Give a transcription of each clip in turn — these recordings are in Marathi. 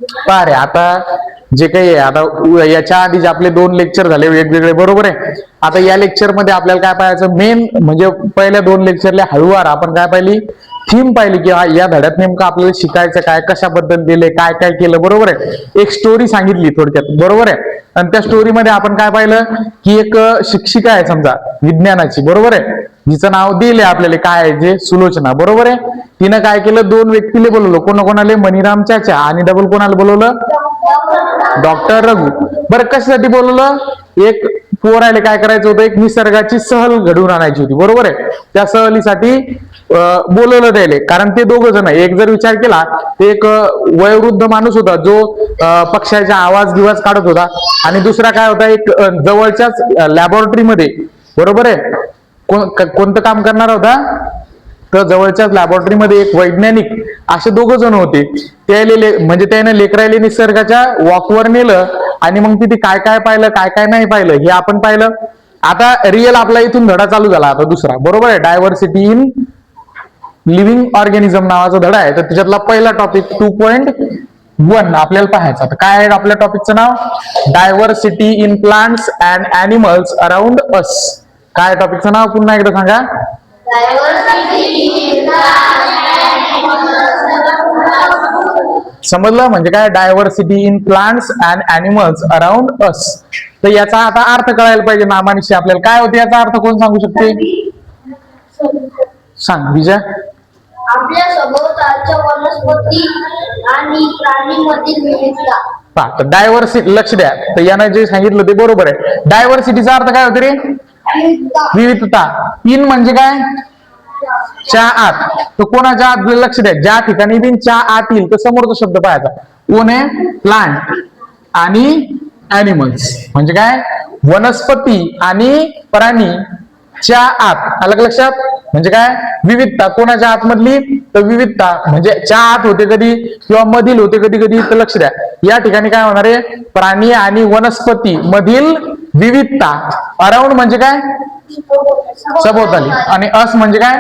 पहा रे, आता जे काही आहे, आता याच्या आधी जे आपले 2 लेक्चर झाले वेगवेगळे, बरोबर आहे. आता या लेक्चर मध्ये आपल्याला काय पाहायचं, मेन म्हणजे पहिल्या 2 लेक्चरला हळूवार आपण काय पाहिली, थीम पाहिली की या धड्यात नेमकं आपल्याला शिकायचं काय, कशाबद्दल दिले, काय काय केलं, बरोबर आहे. एक स्टोरी सांगितली थोडक्यात, बरोबर आहे. आणि त्या स्टोरीमध्ये आपण काय पाहिलं की एक शिक्षिका आहे समजा विज्ञानाची, बरोबर आहे. जिचं नाव दिले आपल्याला काय आहे, जे सुलोचना, बरोबर आहे. तिनं काय केलं, 2 व्यक्तीला बोलवलं, कोणाकोणाला, मनीराम चाचा आणि डबल कोणाला बोलवलं, डॉक्टर रघु. बरं कशासाठी बोलवलं, एक पोरायला काय करायचं होतं, एक निसर्गाची सहल घडवून आणायची होती, बरोबर आहे. त्या सहलीसाठी बोलवलं द्यायला, कारण ते 2 जण, एक जर विचार केला ते एक वयोवृद्ध माणूस होता जो पक्ष्याचा आवाज गिवाज काढत होता, आणि दुसरा काय होता, एक जवळच्याच लॅबोरेटरीमध्ये, बरोबर आहे, कोणतं काम करणार होता, तर जवळच्याच लॅबोरेटरीमध्ये एक वैज्ञानिक, असे 2 जण होते. म्हणजे त्याने लेकरायले निसर्गाच्या वॉकवर नेलं आणि मग तिथे काय काय पाहिलं, काय काय नाही पाहिलं, हे आपण पाहिलं. आता रिअल आपला इथून धडा चालू झाला, आता दुसरा, बरोबर आहे. डायव्हर्सिटी इन लिव्हिंग ऑर्गॅनिझम नावाचा धडा आहे. तर त्याच्यातला पहिला टॉपिक 2.1 आपल्याला पाहायचा. तर काय आहे आपल्या टॉपिकचं नाव, diversity in plants and animals around us. काय टॉपिकचं नाव पुन्हा एकदा सांगा, समजलं म्हणजे काय, diversity in plants and animals around us. तर याचा आता अर्थ कळायला पाहिजे नामानिशी आपल्याला. काय होते याचा अर्थ, कोण सांगू शकते, सांग विजय. आपल्या सभोवतालच्या वनस्पती आणि प्राणीमधील विविधता. डायव्हर्सिटी, लक्ष द्या, तर यानं जे सांगितलं ते बरोबर आहे. डायव्हर्सिटीचा अर्थ काय होते रे, विविधता. इन म्हणजे काय, च्या आत. तर कोणाच्या आत, लक्ष द्या, ज्या ठिकाणी बिन च्या आत येईल तर समोरचा शब्द पाहायचा, कोण आहे, प्लांट आणि ऍनिमल्स, म्हणजे काय, वनस्पती आणि प्राणी च्या आत. आलं लक्षात, म्हणजे काय, विविधता. कोणाच्या आतमधली, तर विविधता, म्हणजे च्या आत होते कधी किंवा मधील होते कधी कधी. तर लक्ष द्या, या ठिकाणी काय होणार आहे, प्राणी आणि वनस्पती मधील विविधता. अराउंड म्हणजे काय, सभोवताली, आणि अस म्हणजे काय,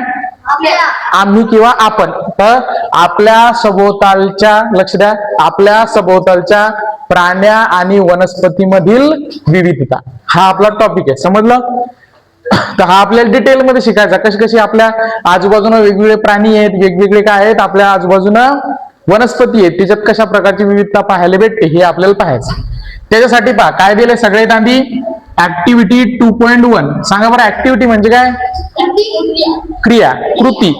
आम्ही किंवा आपण. तर आपल्या सभोवतालच्या, लक्ष द्या, आपल्या सभोवतालच्या प्राण्या आणि वनस्पतीमधील विविधता, हा आपला टॉपिक आहे, समजलं. तर हा आपल्याला डिटेलमध्ये शिकायचा, कशी कशी आपल्या आजूबाजूला वेगवेगळे प्राणी आहेत, वेगवेगळे काय आहेत, आपल्या आजूबाजूला वनस्पती आहेत, त्याच्यात कशा प्रकारची विविधता पाहायला भेटते हे आपल्याला पाहायचं. त्याच्यासाठी पहा काय दिले सगळ्यात आधी, ऍक्टिव्हिटी 2.1. सांगा बरं, ऍक्टिव्हिटी म्हणजे काय, क्रिया, कृती.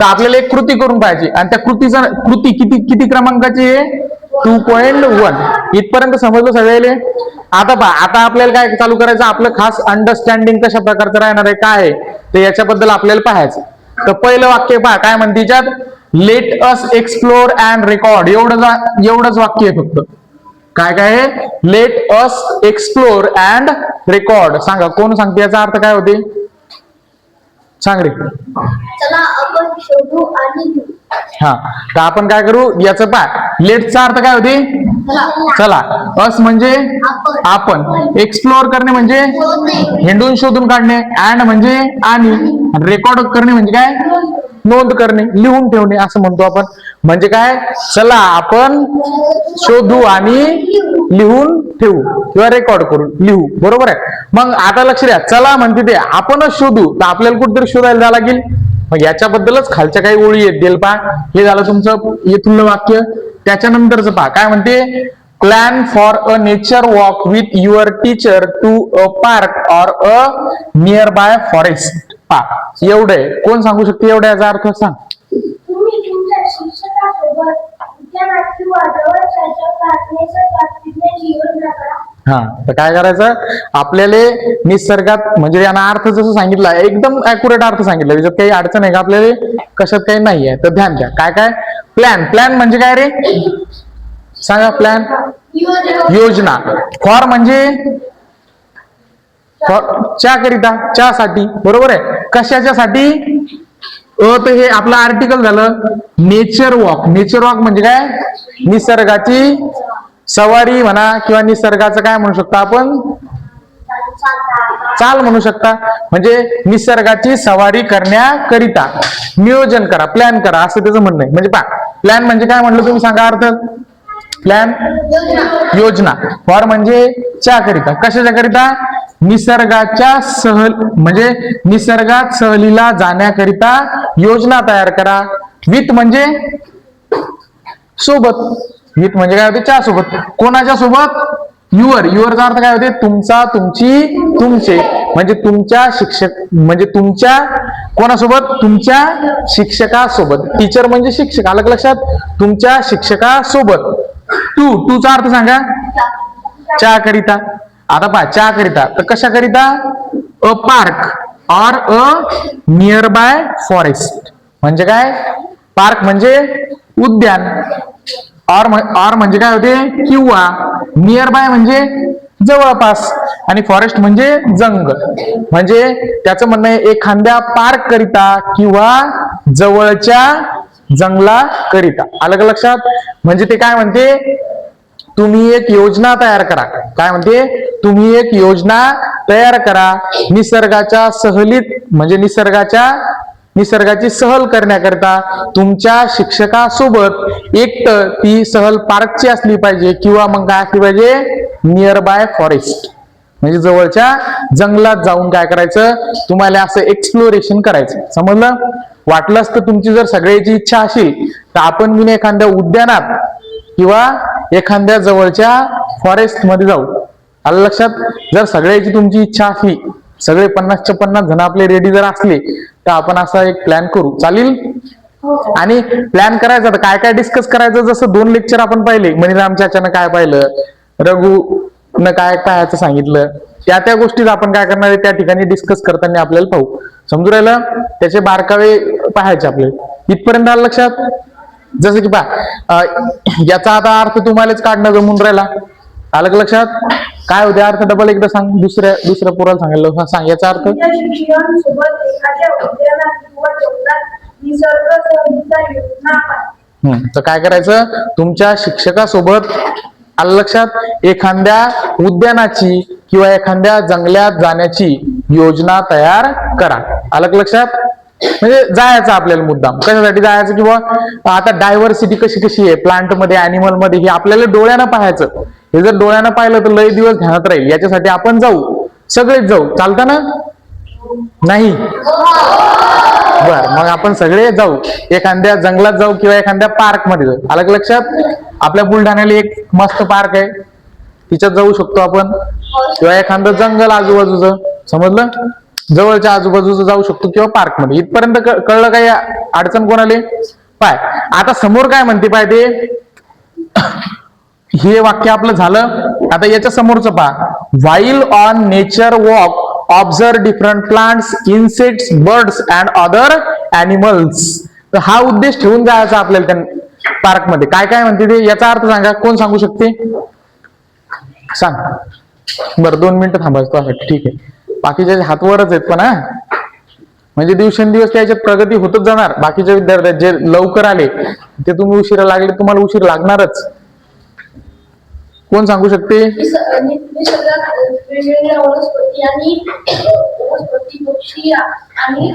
तर आपल्याला एक कृती करून पाहिजे, आणि त्या कृती किती क्रमांकाची आहे, 2.1. इथपर्यंत समजलं सगळ्याले. आता पहा, आता आपल्याला काय चालू करायचं, आपलं खास अंडरस्टँडिंग कशा प्रकारचं राहणार आहे, काय आहे ते याच्याबद्दल आपल्याला पाहायचं. तर पहिलं वाक्य पहा काय म्हणते याच्यात, let us explore and record. एवढंच वाक्य आहे फक्त. काय काय आहे, let us explore and record. सांगा कोण सांगते, याचा अर्थ काय होते, सांग रे. चला आपण शोधू आणि लिहू. हा, तर आपण काय करू, याचं पाय, लेटचा अर्थ काय होते, चला. अस म्हणजे आपण, एक्सप्लोर करणे म्हणजे हिंडून शोधून काढणे, अँड म्हणजे आणि, रेकॉर्ड करणे म्हणजे काय, नोंद करणे, लिहून ठेवणे असं म्हणतो आपण. म्हणजे काय, चला आपण शोधू आणि लिहून ठेवू किंवा रेकॉर्ड करून लिहू, बरोबर आहे. मग आता लक्ष द्या, चला म्हणते ते आपणच शोधू, तर आपल्याला कुठेतरी शोधायला जावं लागेल. मग याच्याबद्दलच खालच्या काही ओळी आहेत, देल पहा. हे झालं तुमचं येथून वाक्य. त्याच्यानंतरच पहा काय म्हणते, plan for a nature walk with your teacher to a park or a nearby forest. पहा एवढं आहे, कोण सांगू शकते एवढ्या याचा अर्थ, सांग. तुम्ही तुमच्या शिक्षकासोबत उद्यानात किंवा जवळच्या प्रार्थनेची योजना करा. हा, तर काय करायचं, आपल्याला निसर्गात, म्हणजे यांना अर्थ जसं सांगितलं एकदम अॅक्युरेट अर्थ सांगितलं, त्याच्यात काही अडचण आहे का आपल्याला, कशात काही नाही आहे. तर ध्यान द्या, काय काय, प्लॅन म्हणजे काय रे, सांगा. प्लॅन, योजना. फॉर म्हणजे च्या करिता, च्यासाठी, बरोबर आहे. कशाच्यासाठी, तर हे आपलं आर्टिकल झालं. नेचर वॉक म्हणजे काय, निसर्गाची सवारी म्हणा, किंवा निसर्गाचं काय म्हणू शकता आपण, चाल म्हणू शकता. म्हणजे निसर्गाची सवारी करण्याकरिता नियोजन करा, प्लॅन करा, असं त्याचं म्हणणं आहे. म्हणजे पहा, प्लॅन म्हणजे काय म्हणलं तुम्ही सांगा अर्थ, प्लॅन योजना. फॉर म्हणजे च्या करिता, कशाच्या करिता? निसर्गाच्या सहल म्हणजे निसर्गात सहलीला जाण्याकरिता योजना तयार करा. विथ म्हणजे सोबत. विथ म्हणजे काय होते? च्या सोबत. कोणाच्या सोबत? युअर. युअरचा अर्थ काय होते? तुमचा, तुमची, तुमचे. म्हणजे तुमच्या शिक्षक म्हणजे तुमच्या कोणासोबत? तुमच्या शिक्षकासोबत. टीचर म्हणजे शिक्षक. आलं लक्षात? तुमच्या शिक्षकासोबत. टूचा अर्थ सांगा. च्या करिता. आता पहा, च्या करिता तर कशा करिता? A park or a nearby forest. म्हणजे काय? पार्क म्हणजे उद्यान, ऑर म्हणजे काय होते? किंवा, नियर बाय म्हणजे जवळपास, आणि फॉरेस्ट म्हणजे जंगल. म्हणजे त्याचं म्हणणं आहे एखाद्या पार्क करिता किंवा जवळच्या जंगला करिता. आलं का लक्षात? म्हणजे ते काय म्हणते? तुम्ही एक योजना तयार करा. काय म्हणते? तुम्ही एक योजना तयार करा निसर्गाच्या सहलीत म्हणजे निसर्गाची सहल करण्याकरिता तुमच्या शिक्षकासोबत. एक तर ती सहल पार्कची असली पाहिजे किंवा मग काय असली पाहिजे? नियर बाय फॉरेस्ट म्हणजे जवळच्या जंगलात जाऊन काय करायचं? तुम्हाला असं एक्सप्लोरेशन करायचं. समजलं? वाटलंच तर तुमची जर सगळ्याची इच्छा असेल तर आपण मी एखाद्या उद्यानात किंवा एखाद्या जवळच्या फॉरेस्ट मध्ये जाऊ. आलं लक्षात? जर सगळ्याची तुमची इच्छा असली, सगळे 50च्या 50 जण आपले रेडी जर असले तर आपण असा एक प्लॅन करू. चालेल? आणि प्लॅन करायचा तर काय काय डिस्कस करायचं? जसं 2 लेक्चर आपण पाहिले, मणिराम चाचानं काय पाहिलं, रघु न काय पाहायचं सांगितलं, त्या गोष्टीच आपण काय करणार आहे त्या ठिकाणी डिस्कस करताना आपल्याला पाहू. समजू राहिलं? त्याचे बारकावे पाहायचे आपल्याला. इथपर्यंत आलं लक्षात? जसं की पहा, याचा आता अर्थ तुम्हालाच काढणं जमून राहिला. आलं का लक्षात? काय होते अर्थ? डबल एकदा सांग. दुसऱ्या पोराला सांगायला सांग याचा अर्थ. तर काय करायचं? तुमच्या शिक्षकासोबत, आलं लक्षात, एखाद्या उद्यानाची किंवा एखाद्या जंगलात जाण्याची योजना तयार करा. आलं का लक्षात? म्हणजे जायचं आपल्याला मुद्दाम. कशासाठी जायचं? किंवा आता डायव्हर्सिटी कशी आहे प्लांट मध्ये, अॅनिमल मध्ये, हे आपल्याला डोळ्यानं पाहायचं. हे जर डोळ्यानं पाहिलं तर लय दिवस ध्यानात राहील. याच्यासाठी आपण जाऊ, सगळेच जाऊ. चालतं ना? नाही? बर, मग आपण सगळे जाऊ. एखाद्या जंगलात जाऊ किंवा एखाद्या पार्क मध्ये जाऊ. आलं का लक्षात? आपल्या बुलढाण्याला एक मस्त पार्क आहे, तिच्यात जाऊ शकतो आपण. किंवा एखादं जंगल आजूबाजूचं, समजलं, जवळच्या आजूबाजूचं जाऊ शकतो किंवा पार्क मध्ये. इथपर्यंत कळलं काही अडचण कोणाले? पाय आता समोर काय म्हणते पाय ते, हे वाक्य आपलं झालं. आता याच्या समोरचं पहा, while on nature walk observe different plants, insects, birds and other animals. तर हा उद्देश ठेवून जायचा आपल्याला त्या पार्क मध्ये. काय काय म्हणते ते याचा अर्थ सांगा, कोण सांगू शकते? सांग बरं. 2 मिनिटं थांबायचं. ठीक आहे. बाकीच्या हातवरच आहेत पण, म्हणजे दिवसेंदिवस त्याच्यात प्रगती होतच जाणार. बाकीच्या विद्यार्थी जे लवकर आले ते तुम्ही उशिरा लागले, तुम्हाला उशीर लागणारच. कोण सांगू शकते? वेगवेगळ्या वनस्पती आणि पक्षी आणि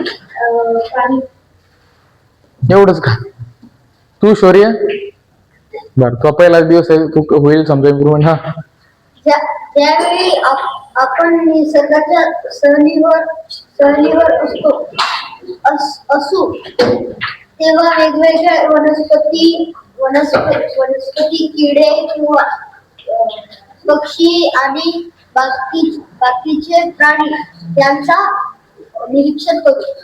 प्राणी. एवढंच का? तू शौर्य? बर, तो पहिलाच दिवस आहे, तू होईल समजा इम्प्रूव्हमेंट. हा, त्यावेळी आपण निसर्गाच्या सहलीवर असू तेव्हा वेगवेगळ्या वनस्पती, किडे किंवा पक्षी आणि बाकीचे प्राणी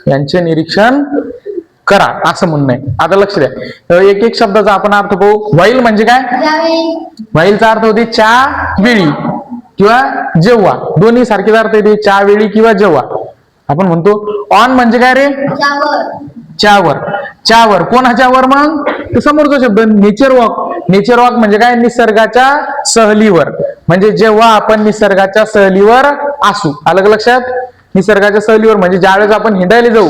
यांचे निरीक्षण करा, असं म्हणणं आहे. आता लक्ष द्या, एक एक शब्दाचा आपण अर्थ पाहू. व्हाईल म्हणजे काय? व्हाईलचा अर्थ होते च्या वेळी किंवा जेव्हा. दोन्ही सारखेच अर्थ येते, च्या वेळी किंवा जेव्हा. आपण म्हणतो ऑन म्हणजे काय रे? च्यावर. कोणाच्या वर? मग तो समोरचा शब्द नेचर वॉक. नेचर वॉक म्हणजे काय? निसर्गाच्या सहलीवर. म्हणजे जेव्हा आपण निसर्गाच्या सहलीवर असू. आलं का लक्षात? निसर्गाच्या सहलीवर म्हणजे ज्यावेळेस आपण हिंडायला जाऊ,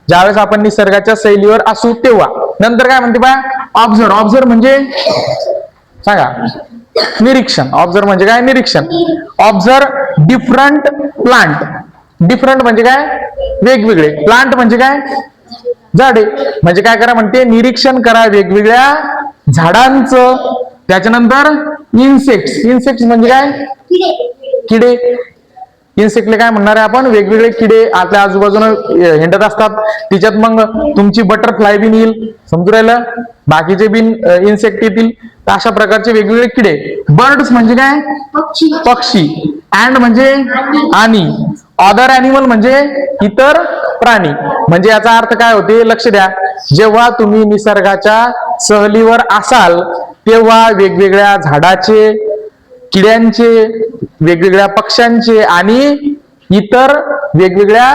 ज्यावेळेस आपण निसर्गाच्या सहलीवर असू तेव्हा. नंतर काय म्हणते बा? ऑब्झर्व म्हणजे सांगा. निरीक्षण. ऑब्झर्व म्हणजे काय? निरीक्षण. Observe different plant. डिफरंट म्हणजे काय? वेगवेगळे. प्लांट म्हणजे काय? झाडे. म्हणजे काय करा म्हणते? निरीक्षण करा वेगवेगळ्या झाडांचं त्याच्यानंतर इन्सेक्ट्स म्हणजे काय? किडे. इन्सेक्टले काय म्हणणार आहे आपण? वेगवेगळे किडे आपल्या आजूबाजूला हिंडत असतात. तिच्यात मग तुमची बटरफ्लाय बिन येईल, समजू राहिलं, बाकीचे बिन इन्सेक्ट येतील. तर अशा प्रकारचे वेगवेगळे किडे. बर्ड्स म्हणजे काय? पक्षी. अँड म्हणजे आणि. अदर अॅनिमल म्हणजे इतर प्राणी. म्हणजे याचा अर्थ काय होते? लक्ष द्या, जेव्हा तुम्ही निसर्गाच्या सहलीवर असाल तेव्हा वेगवेगळ्या झाडाचे, किड्यांचे, वेगवेगळ्या पक्ष्यांचे आणि इतर वेगवेगळ्या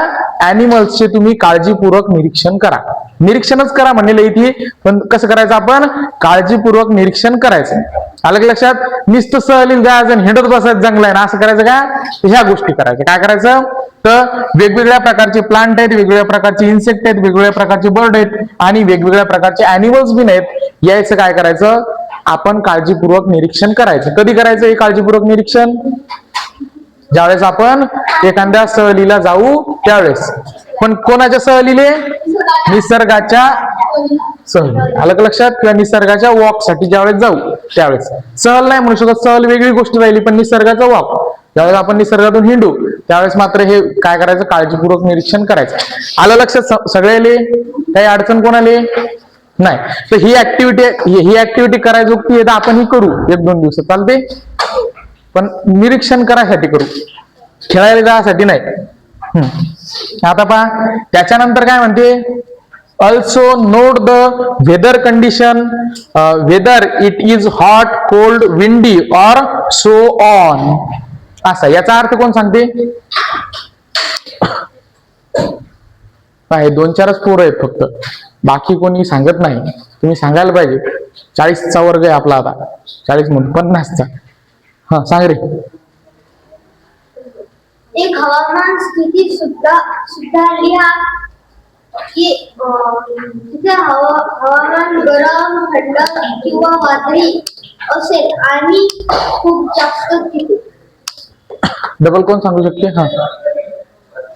अॅनिमल्सचे तुम्ही काळजीपूर्वक निरीक्षण करा. निरीक्षणच करा म्हणले इथे, पण कसं करायचं आपण? काळजीपूर्वक निरीक्षण करायचं. आलं की लक्षात? नुसतं सहलीला जायचं आणि हिंडत बसायचं जंगलात असं करायचं का? ह्या गोष्टी करायच्या. काय करायचं? तर वेगवेगळ्या प्रकारचे प्लांट आहेत, वेगवेगळ्या प्रकारचे इन्सेक्ट आहेत, वेगवेगळ्या प्रकारचे बर्ड आहेत आणि वेगवेगळ्या प्रकारचे अॅनिमल्स बिन आहेत. यायचं काय करायचं? आपण काळजीपूर्वक निरीक्षण करायचं. कधी करायचं हे काळजीपूर्वक निरीक्षण? ज्यावेळेस आपण एखाद्या सहलीला जाऊ त्यावेळेस. पण कोणाच्या सहलीले? निसर्गाच्या सहल. आलं का लक्षात? किंवा निसर्गाच्या वॉक साठी ज्यावेळेस जाऊ त्यावेळेस. सहल नाही म्हणू शकत, सहल वेगळी गोष्ट राहिली, पण निसर्गाचा वॉक ज्यावेळेस आपण निसर्गातून हिंडू त्यावेळेस मात्र हे काय करायचं? काळजीपूर्वक निरीक्षण करायचं. आलं लक्षात सगळ्याले? काही अडचण कोणाले नाही? तर ही ऍक्टिव्हिटी करायची होती, तर आपण ही करू 1-2 दिवसात, चालते. पण निरीक्षण करायसाठी करू, खेळायला जायसाठी नाही. आता पहा त्याच्यानंतर काय म्हणते? Also note the weather condition, whether it is hot, cold, windy or so on. असा याचा अर्थ कोण सांगते? काय 2-4च पोरं आहेत फक्त, बाकी कोणी सांगत नाही. तुम्ही सांगायला पाहिजे. 40चा वर्ग आहे आपला आता, 40 म्हणून 50चा. हा सांग रे. एक हवामान स्थिती सुधारली की तिथे हवामान गरम, थंड किंवा वादळी असेल आणि खूप जास्त तिथे. डबल कोण सांगू शकते? हा.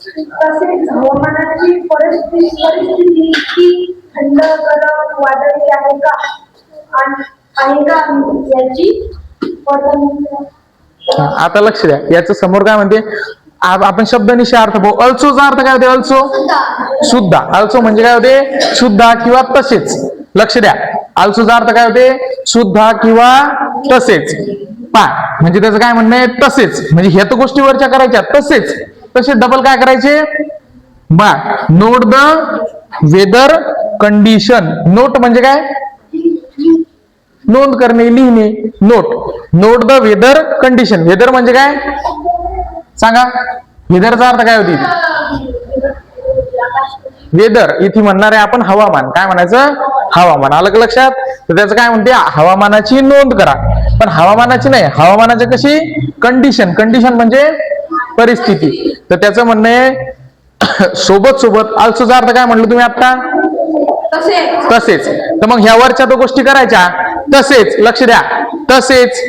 तसेच हवामानाची परिस्थिती की थंड, गरम, वादळी आहे का याची आता लक्ष द्या, याचं समोर काय म्हणते? आपण शब्दनिशी अर्थ पाहू. अल्सोचा अर्थ काय होते? अल्सो सुद्धा. अल्सो म्हणजे काय होते? सुद्धा किंवा तसेच. लक्ष द्या, अल्सोचा अर्थ काय होते? सुद्धा किंवा तसेच. म्हणजे त्याचं काय म्हणणं आहे? तसेच. म्हणजे ह्या तर गोष्टी वरच्या करायच्या, तसेच डबल काय करायचे? Note the weather condition. Note म्हणजे काय? नोंद करणे, लिहिणे. Note the weather condition. Weather म्हणजे काय सांगा? वेदरचा अर्थ काय होती? वेदर इथे म्हणणार आहे आपण हवामान. काय म्हणायचं? हवामान. आलं का लक्षात? तर त्याचं काय म्हणते? हवामानाची नोंद करा. पण हवामानाची नाही, हवामानाची कशी? कंडिशन. कंडिशन म्हणजे परिस्थिती. तर त्याचं म्हणणं आहे सोबत अल्सोचा अर्थ काय म्हणलं तुम्ही आता? तसेच. तर मग ह्यावरच्या तो गोष्टी करायच्या. तसेच लक्ष द्या, तसेच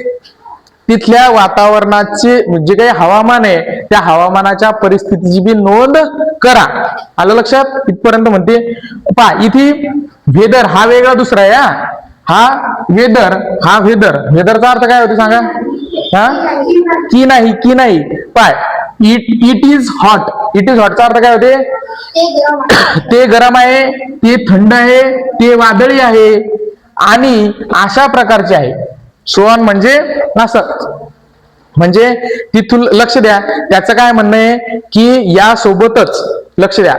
तिथल्या वातावरणाचे जे काही हवामान आहे त्या हवामानाच्या परिस्थितीची बी नोंद करा. आलं लक्षात? इथपर्यंत म्हणते. पहा इथे वेदर हा वेगळा दुसरा आहे. हा वेदरचा अर्थ काय होतो सांगा? की नाही. पाय इट इज हॉटचा अर्थ काय होते? ते गरम आहे, ते थंड आहे, ते वादळी आहे आणि अशा प्रकारचे आहे. सोन म्हणजे असं. म्हणजे तिथून लक्ष द्या, त्याचं काय म्हणणं आहे की या सोबतच लक्ष द्या,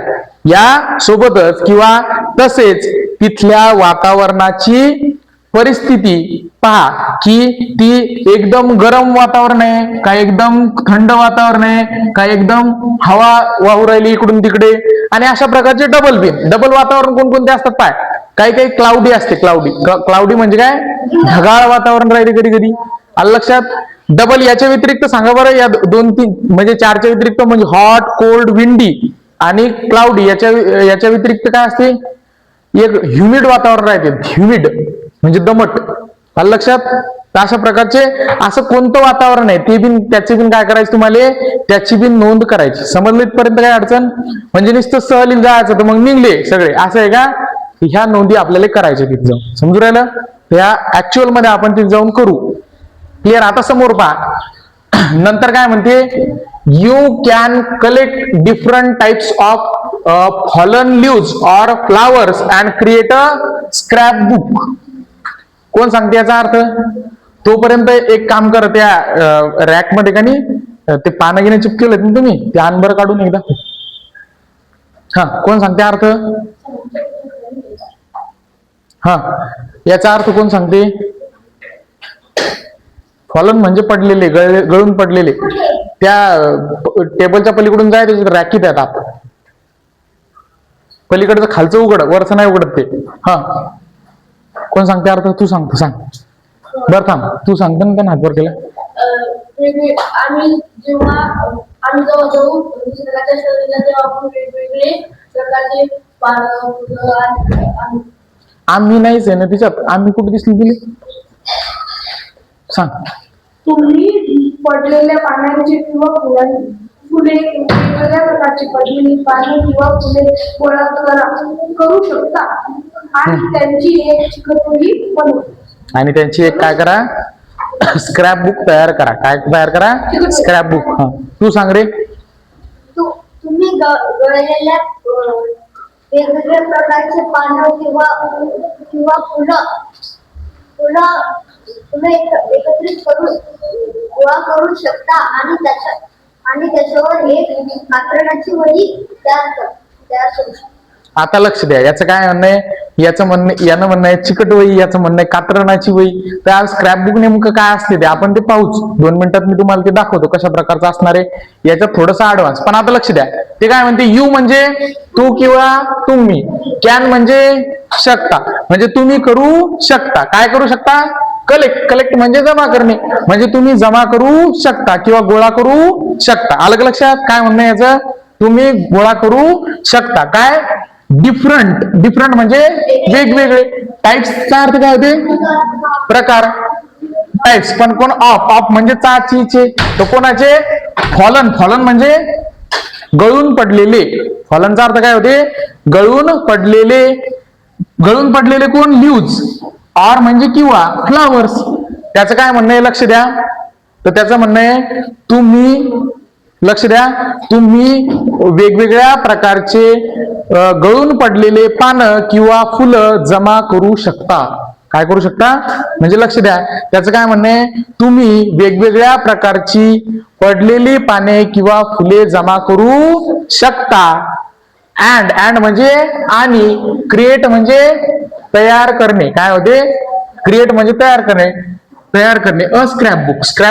या सोबतच किंवा तसेच तिथल्या वातावरणाची परिस्थिती पहा की ती एकदम गरम वातावरण आहे का, एकदम थंड वातावरण आहे का, एकदम हवा वाहू राहिली इकडून तिकडे, आणि अशा प्रकारचे डबल वातावरण कोणकोणते असतात पाय. काही क्लाउडी असते. क्लाउडी म्हणजे काय? ढगाळ वातावरण राहिले कधी कधी. आलं लक्षात? डबल याच्या व्यतिरिक्त सांगा बरं, या 2-3 म्हणजे 4च्या व्यतिरिक्त म्हणजे हॉट, कोल्ड, विंडी आणि क्लाउडी याच्या व्यतिरिक्त काय असते? एक ह्युमिड वातावरण राहते. ह्युमिड म्हणजे दमट. आलं लक्षात? तर अशा प्रकारचे असं कोणतं वातावरण आहे ते बिन त्याची बिन काय करायचं तुम्हाला? त्याची बिन नोंद करायची. समजलं इथपर्यंत? काय अडचण? म्हणजे नुसतं सहलीला जायचं तर मग निघले सगळे असं आहे का? ह्या नोंदी आपल्याला करायच्या तिथे जाऊन. समजू राहिलं? ह्या ऍक्च्युअल मध्ये आपण तिथे जाऊन करू. क्लिअर? आता समोर पहा. नंतर काय म्हणते, you can collect different types of fallen leaves or flowers and create a scrap book. कोण सांगते याचा अर्थ? तोपर्यंत एक काम करा, त्या रॅक मध्ये का नाही ते पानं घेणे चिपकेलेत ना तुम्ही, ते अनबर काढून एकदा. हा, कोण सांगते अर्थ? हा, याचा अर्थ कोण सांगते? फॉलन म्हणजे पडलेले, गळून पडलेले. त्या टेबलच्या पलीकडून जाय, त्याच्यात रॅकीत आहेत आपण. पलीकडचं खालचं उघड, वरचं नाही उघडत ते. हा, कोण सांगते अर्थ? तू सांगतो, सांग. बरं थांब, तू सांगतो ना, त्यांना हातवर केला. आम्ही जेव्हा जाऊ निसर्गाच्या शरीराला, तेव्हा आपण वेगवेगळे प्रकारचे पानं, फुलं. आम्ही नाहीच आहे ना तिच्यात, आम्ही कुठे दिसली तुला? सांग. तुम्ही पडलेल्या पानांचे किंवा फुले वेगवेगळ्या प्रकारची पडलेली पाने किंवा फुले गोळा करू शकता आणि त्यांची एक चिकटोरी बनवा. आणि त्यांची एक काय करा, स्क्रॅप बुक तयार करा. काय तयार करा? Scrap book. हा, तू सांग रे. तुम्ही गळलेल्या वेगवेगळ्या प्रकारचे पानं किंवा फुलं एकत्रित करून गोळा करू शकता आणि त्याच्यावर एक कात्रणाची वही तयार करू शकता. आता लक्ष द्या, याचं काय म्हणणं आहे? याचं म्हणणं आहे चिकट वही, याचं म्हणणं आहे कात्रणाची वही. तर स्क्रॅप बुक नेमकं काय असते ते आपण ते पाहूच. 2 मिनिटात मी तुम्हाला ते दाखवतो कशा प्रकारचं असणार आहे. याच्यात थोडंसं ऍडव्हान्स, पण आता लक्ष द्या. ते काय म्हणते, यू म्हणजे तू किंवा तुम्ही, कॅन म्हणजे शकता, म्हणजे तुम्ही करू शकता. काय करू शकता? कलेक्ट म्हणजे जमा करणे, म्हणजे तुम्ही जमा करू शकता किंवा गोळा करू शकता. आलं का लक्षात? काय म्हणणं याचं? तुम्ही गोळा करू शकता. काय? डिफरंट म्हणजे वेगवेगळे. टाइप्सचा अर्थ काय होते? प्रकार. टाइप्स, पण कोण? ऑफ म्हणजे चाचीचे. तर कोणाचे? फॉलन म्हणजे गळून पडलेले. फॉलनचा अर्थ काय होते? गळून पडलेले कोण? लीव्ज. ऑर म्हणजे किंवा फ्लावर्स. त्याचं काय म्हणणं आहे? लक्ष द्या. तर त्याचं म्हणणं आहे, तुम्ही वेगवेगळ्या प्रकारचे गळून पडलेले पानं किंवा फुलं जमा करू शकता. काय करू शकता? म्हणजे लक्ष द्या, त्याचं काय म्हणणं आहे, तुम्ही वेगवेगळ्या प्रकारची पडलेली पाने किंवा फुले जमा करू शकता. अँड म्हणजे आणि, क्रिएट म्हणजे तयार करणे. काय होते? क्रिएट म्हणजे तयार करणे. अ स्क्रॅप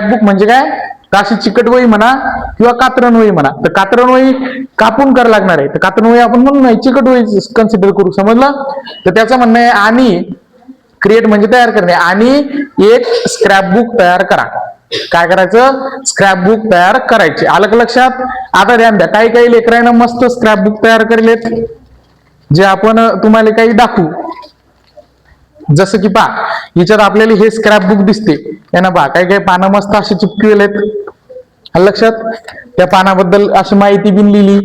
बुक म्हणजे काय? अशी चिकट वही म्हणा किंवा कात्रण वही म्हणा. तर कात्रण वही कापून करायला लागणार आहे, तर कात्रण वही आपण म्हणून नाही, चिकट वही कन्सिडर करू. समजलं? तर त्याचं म्हणणं आहे, आणि क्रिएट म्हणजे तयार करणे, आणि एक स्क्रॅप बुक तयार करा. काय करायचं? स्क्रॅप बुक तयार करायचे. आलं का लक्षात? आता ध्यान द्या, काही लेकरांना मस्त स्क्रॅप बुक तयार करेलेत, जे आपण तुम्हाला काही दाखवू. जसं की पहा, याच्यात आपल्याला हे स्क्रॅप बुक दिसते. यांना पहा, काही पानं मस्त असे चिपकलेत. लक्षात? त्या पानाबद्दल अशी माहिती बिन लिहिली.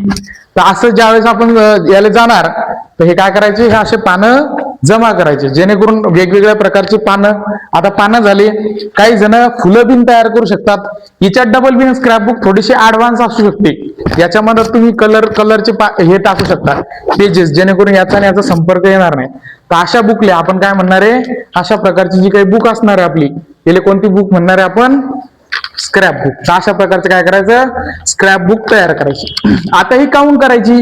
तर असं ज्यावेळेस आपण याला जाणार, तर हे काय करायचे? हे असे पानं जमा करायचे, जेणेकरून वेगवेगळ्या प्रकारचे पानं. आता पानं झाले, काही जण फुलं बिन तयार करू शकतात. याच्यात डबल बिन स्क्रॅप बुक थोडीशी ऍडव्हान्स असू शकते. याच्यामध्ये तुम्ही कलरचे हे टाकू शकता, पेजेस, जेणेकरून याचा आणि याचा संपर्क येणार नाही. तर अशा बुकले आपण काय म्हणणार आहे? अशा प्रकारची जी काही बुक असणार आहे आपली, याला कोणती बुक म्हणणार आहे आपण? Scrap book. तर अशा प्रकारचं काय करायचं? स्क्रॅप बुक तयार करायची. आता ही काऊन करायची?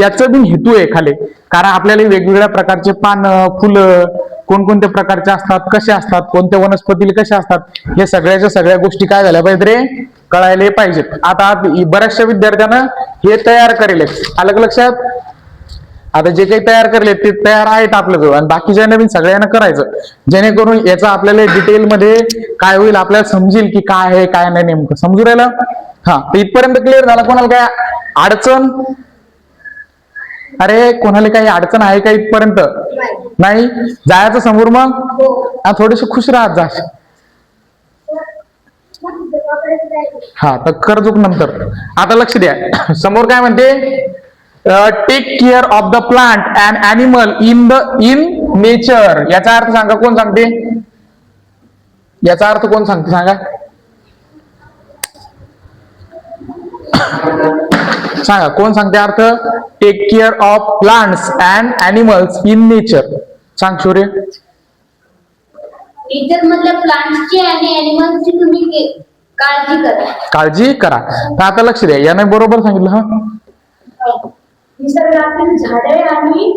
याचं बिन हेतू आहे खाली. कारण आपल्याला वेगवेगळ्या प्रकारचे पानं, फुलं कोणकोणत्या प्रकारचे असतात, कसे असतात, कोणत्या वनस्पतीला कशा असतात, हे सगळ्या गोष्टी काय झाल्या पाहिजे रे? कळायला पाहिजेत. आता बऱ्याचशा विद्यार्थ्यांना हे तयार करेल. आलं का लक्षात? आता जे काही तयार करले ते तयार आहेत आपल्याजवळ, आणि बाकीच्या नवीन सगळ्यांना करायचं, जेणेकरून याचा आपल्याला डिटेलमध्ये काय होईल, आपल्याला समजेल की काय आहे काय नाही नेमकं. समजू राहिलं? हा, तर इथपर्यंत क्लिअर झाला. कोणाला काय अडचण? अरे कोणाला काही अडचण आहे का इथपर्यंत? नाही? जायचं समोर मग? थोडेसे खुश राहत जा. हा, तर कर्जूक नंतर. आता लक्ष द्या, समोर काय म्हणते? Take care of the plant and animal in nature. याचा अर्थ सांगा, कोण सांगते? याचा अर्थ कोण सांगते सांगा? सांगा कोण सांगते अर्थ? Take care of plants and animals in nature. सांग शौर्य. नेचर मधल्या प्लांट्सची आणि अॅनिमल्सची तुम्ही काळजी करा. काळजी करा. तर आता लक्ष द्या, याने बरोबर सांगितलं. हा, निसर्गातील झाडे आणि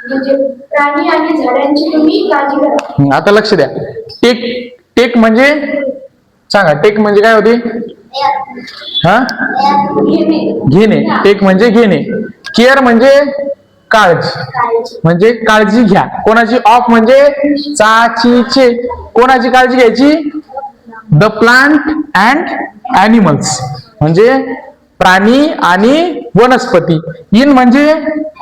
म्हणजे प्राणी आणि झाडांची तुम्ही काळजी करा. आता लक्ष द्या. टेक टेक म्हणजे सांगा, टेक म्हणजे काय होते? हा, घेणे. टेक म्हणजे घेणे. केअर म्हणजे काळजी, म्हणजे काळजी घ्या. कोणाची? ऑफ म्हणजे चाचीचे. कोणाची काळजी घ्यायची? द प्लांट अँड ॲनिमल्स म्हणजे प्राणी आणि वनस्पती. इन म्हणजे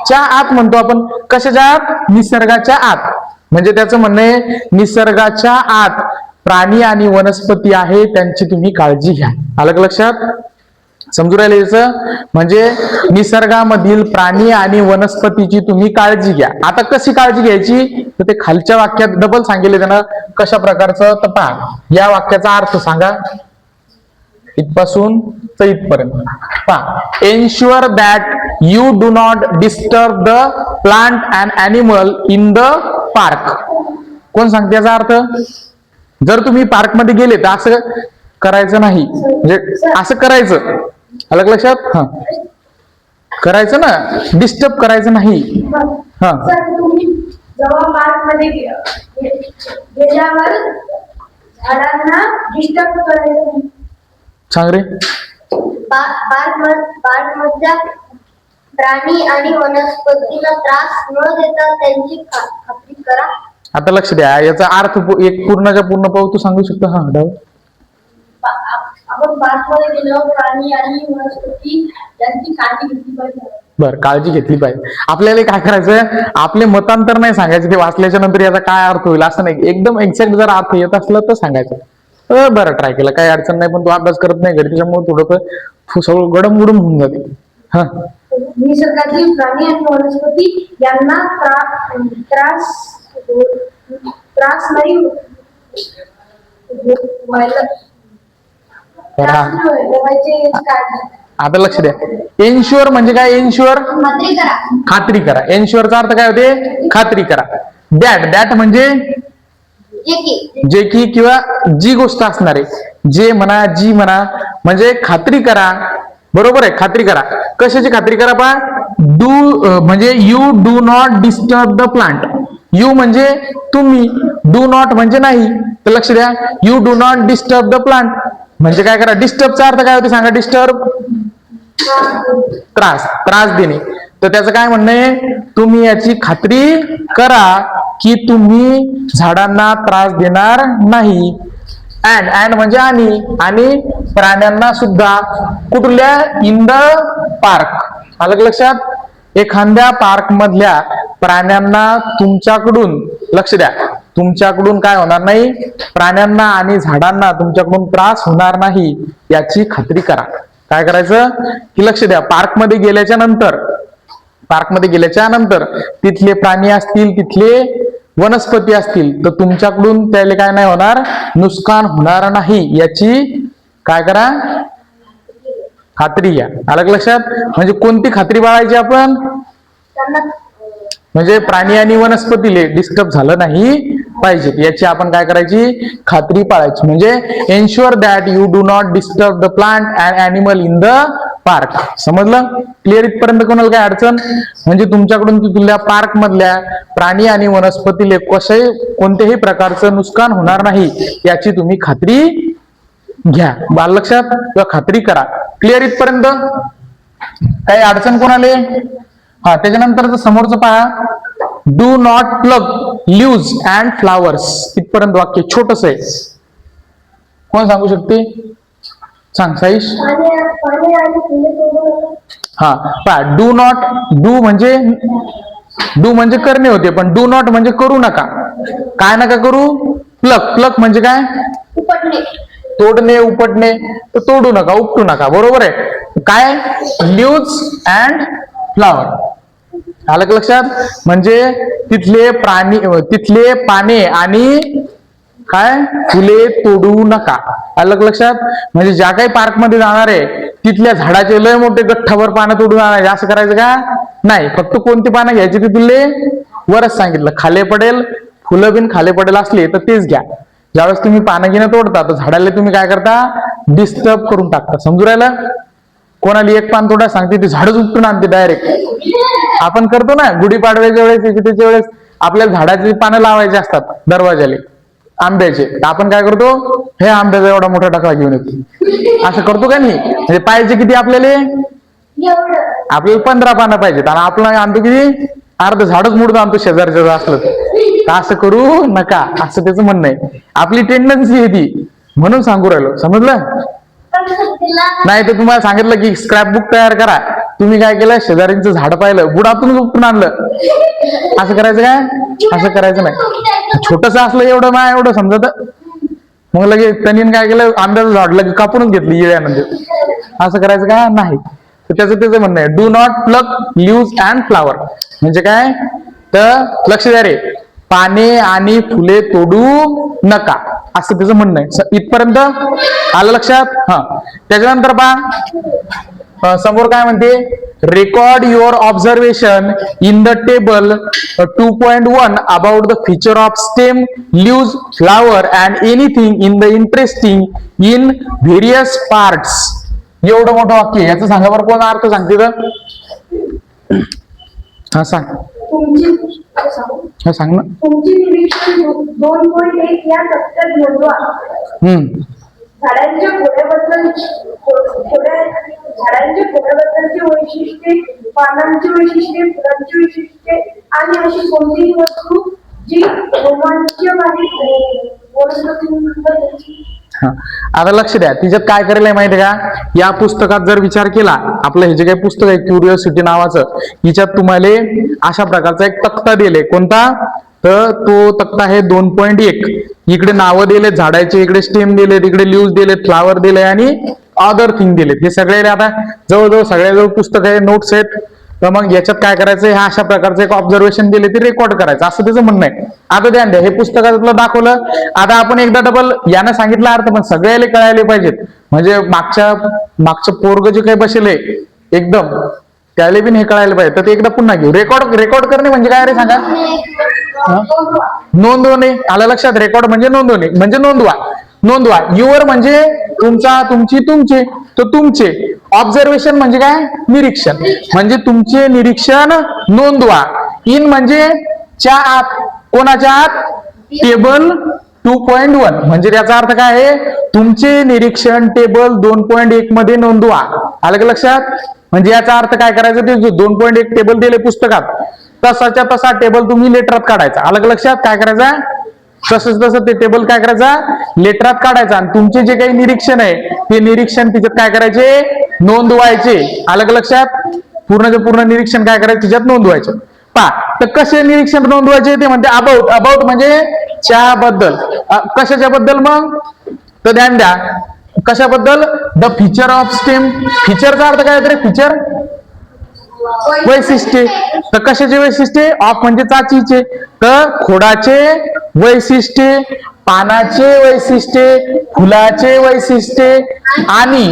च्या आत म्हणतो आपण. कशाच्या आत? निसर्गाच्या आत. म्हणजे त्याचं म्हणणं आहे निसर्गाच्या आत प्राणी आणि वनस्पती आहे, त्यांची तुम्ही काळजी घ्या. आलं का लक्षात? समजून राहिले याचं? म्हणजे निसर्गामधील प्राणी आणि वनस्पतीची तुम्ही काळजी घ्या. आता कशी काळजी घ्यायची? तर ते खालच्या वाक्यात डबल सांगितले त्यानं कशा प्रकारचं. तर पहा, या वाक्याचा अर्थ सांगा इथपासून तर इथपर्यंत. पहा, ensure that you do not disturb the plant and animal in the park. कोण सांगते याचा अर्थ? जर तुम्ही पार्क मध्ये गेले तर असं करायचं नाही, म्हणजे असं करायचं. अलग लक्षात? हा, करायचं ना, डिस्टर्ब करायचं नाही. हा, सर तुम्ही जेव्हा पार्क मध्ये गेल्यावर झाडांना डिस्टर्ब करायचं नाही. सांग रे. पार्क मधल्या प्राणी आणि वनस्पतीला त्रास न देता त्यांची खात्री करा. आता लक्ष द्या, याचा अर्थ एक पूर्णच्या पूर्ण पाहू. तू सांगू शकतो? हा, डाव. आपण पार्क मध्ये गेल्यावर प्राणी आणि वनस्पती यांची काळजी घेतली पाहिजे. बर, काळजी घेतली पाहिजे. आपल्याला काय करायचं? आपले मतांतर नाही सांगायचे. ते वाचल्याच्या नंतर याचा काय अर्थ होईल असं नाही. एकदम एक्झॅक्ट जर अर्थ येत असलं तर सांगायचं. बरं, ट्राय केलं, काही अडचण नाही. पण तू अभ्यास करत नाही घरी, त्याच्यामुळे थोडं सगळं गडम होऊन जाते. हा, निसर्गातील प्राणी आणि वनस्पती यांना त्रास नाही व्हायला. आता लक्ष द्या. एन्श्युअर म्हणजे काय? एन्श्युअर खात्री करा. खात्री करा. एन्श्युअरचा अर्थ काय होते? खात्री करा. दॅट म्हणजे जे की किंवा जी गोष्ट असणार आहे. जे म्हणा, जी म्हणा, म्हणजे खात्री करा. बरोबर आहे, खात्री करा. कशाची खात्री करा? पहा, डू म्हणजे you do not disturb the plant. You म्हणजे तुम्ही, डू नॉट म्हणजे नाही. तर लक्ष द्या, you do not disturb the plant म्हणजे काय करा? डिस्टर्बचा अर्थ काय होते सांगा? डिस्टर्ब त्रास देणे. तर त्याचं काय म्हणणं आहे? तुम्ही याची खात्री करा की तुम्ही झाडांना त्रास देणार नाही. अँड म्हणजे आणि प्राण्यांना सुद्धा. कुठल्या? In the park. आलं लक्षात? एखाद्या पार्क मधल्या प्राण्यांना तुमच्याकडून, लक्ष द्या, तुमच्याकडून काय होणार नाही? प्राण्यांना आणि झाडांना तुमच्याकडून त्रास होणार नाही याची खात्री करा. काय करायचं की लक्ष द्या, पार्क मध्ये गेल्याच्या नंतर तिथले प्राणी असतील, तिथले वनस्पती असतील, तर तुमच्याकडून त्याला काय नाही होणार? नुकसान होणार नाही याची काय करा? खात्री घ्या. आलं लक्षात? म्हणजे कोणती खात्री बाळगायची आपण? म्हणजे प्राणी आणि वनस्पतीले डिस्टर्ब झालं नाही पाहिजे याची आपण काय करायची? खात्री पाळायची. म्हणजे ensure that you do not disturb the plant and animal in the park. समजलं? क्लिअर इथपर्यंत? कोणाला काय अडचण? म्हणजे तुमच्याकडून तिथल्या पार्क मधल्या प्राणी आणि वनस्पतीले कोणत्याही प्रकारचं नुकसान होणार नाही याची तुम्ही खात्री घ्या. बाल लक्षात किंवा खात्री करा. क्लिअर इथपर्यंत? काही अडचण कोणाले? हा, त्याच्यानंतर समोरचं पहा, do not plug leaves and flowers. इथपर्यंत वाक्य छोटस आहे. कोण सांगू शकते? सांग साईश. हा, पहा, डू नॉट, डू म्हणजे करणे होते, पण डू नॉट म्हणजे करू नका. काय नका करू? प्लग म्हणजे काय? उपटणे. तोडणे उपटणे, तर तोडू नका उपटू नका, बरोबर आहे. काय लीव्स अँड फ्लावर, आलं का लक्षात? म्हणजे तिथले पाने आणि काय फुले तोडू नका, आलं का लक्षात? म्हणजे ज्या काही पार्क मध्ये जाणार आहे तिथल्या झाडाचे लय मोठे गठ्ठाभर पानं तोडून आणायचे असं करायचं का नाही. फक्त कोणती पानं घ्यायची ती तुले वरच सांगितलं. खाले पडेल, फुलं बिन खाले पडेल असले तर तेच घ्या. ज्यावेळेस तुम्ही पानं घेणं तोडता तर झाडाला तुम्ही काय करता, डिस्टर्ब करून टाकता. समजू राहिलं? कोणाला एक पान तोडा सांगते ते झाडच उपटून आणते डायरेक्ट. आपण करतो ना गुढीपाडव्याच्या वेळेस, त्याच्या वेळेस आपल्याला झाडाची पानं लावायची असतात दरवाजाले आंब्याचे, तर आपण काय करतो, हे आंब्याचा एवढा मोठा टकला घेऊन येतो, असं करतो का नाही? म्हणजे पाहिजे किती आपल्याला 15 पानं पाहिजेत आणि आपण आणतो किती, अर्ध झाडच मोडून आणतो शेजारच्या असलं तर असं करू नका, असं त्याचं म्हणणं आहे. आपली टेंडन्सी आहे ती, म्हणून सांगू राहिलो. समजलं? नाही तर तुम्हाला सांगितलं की स्क्रॅप बुक तयार करा, तुम्ही काय केलं, शेजाऱ्यांचं झाड पाहिलं बुडातून उपटून आणलं, असं करायचं काय? असं करायचं नाही. छोटस असलं एवढं समजत, मग लगेच त्यांनी काय केलं, आंब्याचं झाड लगे कापूनच घेतलं येळ्यानंतर, असं करायचं का नाही. तर त्याचं म्हणणं आहे do not plug leaves and flower, म्हणजे काय, तर लक्ष द्या रे, पाने आणि फुले तोडू नका, असं त्याचं म्हणणं आहे. इथपर्यंत आलं लक्षात? हा. त्याच्यानंतर पहा समोर काय म्हणते, record your observation in the table 2.1 about the feature of stem, leaves, flower and anything in the interesting in various parts. एवढं मोठं वाक्य, याचं सांगा बरं कोण अर्थ सांगते तर? हा सांग, सांग ना. तुमची निरीक्षण 2.1 या तक्त्यात नोंदवा. झाडांच्या खोड्याबद्दलची वैशिष्ट्ये, पानांची वैशिष्ट्ये, फुलांची वैशिष्ट्ये आणि अशी कोणतीही वस्तू जी रोमांचक आहे वनस्पतींबद्दलची. आता लक्ष द्या, तिच्यात काय करेल माहिती का, या पुस्तकात जर विचार केला, आपलं हे जे काही पुस्तक आहे क्युरिओसिटी नावाचं, हिच्यात तुम्हाला अशा प्रकारचा एक तक्ता दिले. कोणता? तर तो तक्ता आहे 2.1. इकडे नावं दिलेत झाडाचे, इकडे स्टेम दिलेत, इकडे लीव्स दिलेत, फ्लावर दिले आणि अदर थिंग दिलेत. हे सगळे आता जवळजवळ सगळ्याजवळ पुस्तक आहे, नोट्स आहेत. तर मग याच्यात काय करायचं, ह्या अशा प्रकारचं एक ऑब्झर्वेशन दिले ते रेकॉर्ड करायचं, असं त्याचं म्हणणं आहे. आता ध्यान द्या, हे पुस्तकातलं दाखवलं. आता आपण एकदा डबल यानं सांगितलं अर्थ, पण सगळ्याला कळायला पाहिजेत. म्हणजे मागचं पोरग जे काही बसले एकदम, त्याला पण हे कळायला पाहिजे. तर ते एकदा पुन्हा घेऊ. रेकॉर्ड करणे म्हणजे काय रे सांगा? नोंदवणे. आलं लक्षात? रेकॉर्ड म्हणजे नोंदवणे, म्हणजे नोंदवा. युअर म्हणजे तुमचा, तुमची, तुमचे, तर तुमचे. ऑब्झर्वेशन म्हणजे काय? निरीक्षण. म्हणजे तुमचे निरीक्षण नोंदवा. इन म्हणजे च्या आत, कोणाच्या आत? टेबल 2.1. म्हणजे त्याचा अर्थ काय आहे? तुमचे निरीक्षण टेबल 2.1 मध्ये नोंदवा. आलं का लक्षात? म्हणजे याचा अर्थ काय करायचं, ते 2.1 टेबल दिले पुस्तकात, तसाच्या तसा टेबल तुम्ही लेटरात काढायचा. आलं का लक्षात? काय करायचं, तसं ते टेबल काय करायचा, लेटरात काढायचा. आणि तुमचे जे काही निरीक्षण आहे ते निरीक्षण तिच्यात काय करायचे, नोंदवायचे. आलं का लक्षात? पूर्ण निरीक्षण काय करायचं, तिच्यात नोंदवायचे. तर कसे निरीक्षण नोंदवायचे ते म्हणते अबाउट म्हणजे च्याबद्दल. कशाच्या बद्दल मग? तर ध्यान द्या, कशाबद्दल? The feature of stem. फीचरचा अर्थ काय होतो? फीचर वैशिष्ट्ये. तर कशाचे वैशिष्ट्ये? ऑफ म्हणजे चाचीचे. तर खोडाचे वैशिष्ट्ये, पानाचे वैशिष्ट्ये, फुलाचे वैशिष्ट्ये आणि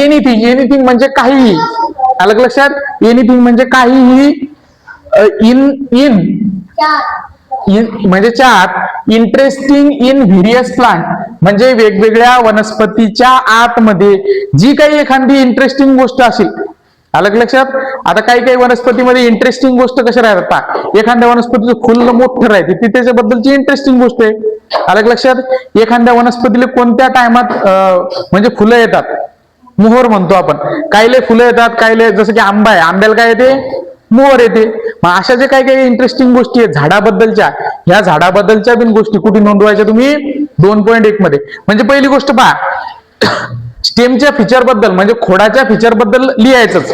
एनिथिंग म्हणजे काहीही. आलं का लक्षात? एनिथिंग म्हणजे काहीही. इन म्हणजे चार. इंटरेस्टिंग इन व्हेरियस प्लांट म्हणजे वेगवेगळ्या वनस्पतीच्या आतमध्ये जी काही एखादी इंटरेस्टिंग गोष्ट असेल. आलं का लक्षात? आता काही वनस्पतीमध्ये इंटरेस्टिंग गोष्ट कशा राहतात, एखाद्या वनस्पतीचं फुल मोठं राहते ती त्याच्याबद्दलची इंटरेस्टिंग गोष्ट आहे. आलं का लक्षात? एखाद्या वनस्पतीला कोणत्या टायमात म्हणजे फुलं येतात, मोहर म्हणतो आपण. काहीले फुलं येतात, काहीले जसं की आंबा आहे, आंब्याला काय येते, मोहर येते. मग अशा जे काही इंटरेस्टिंग गोष्टी आहेत झाडाबद्दलच्या, ह्या झाडाबद्दलच्या बिन गोष्टी कुठे नोंदवायच्या तुम्ही? 2.1 मध्ये. म्हणजे पहिली गोष्ट पहा, स्टेमच्या फीचर बद्दल म्हणजे खोडाच्या फीचर बद्दल लिहायचंच,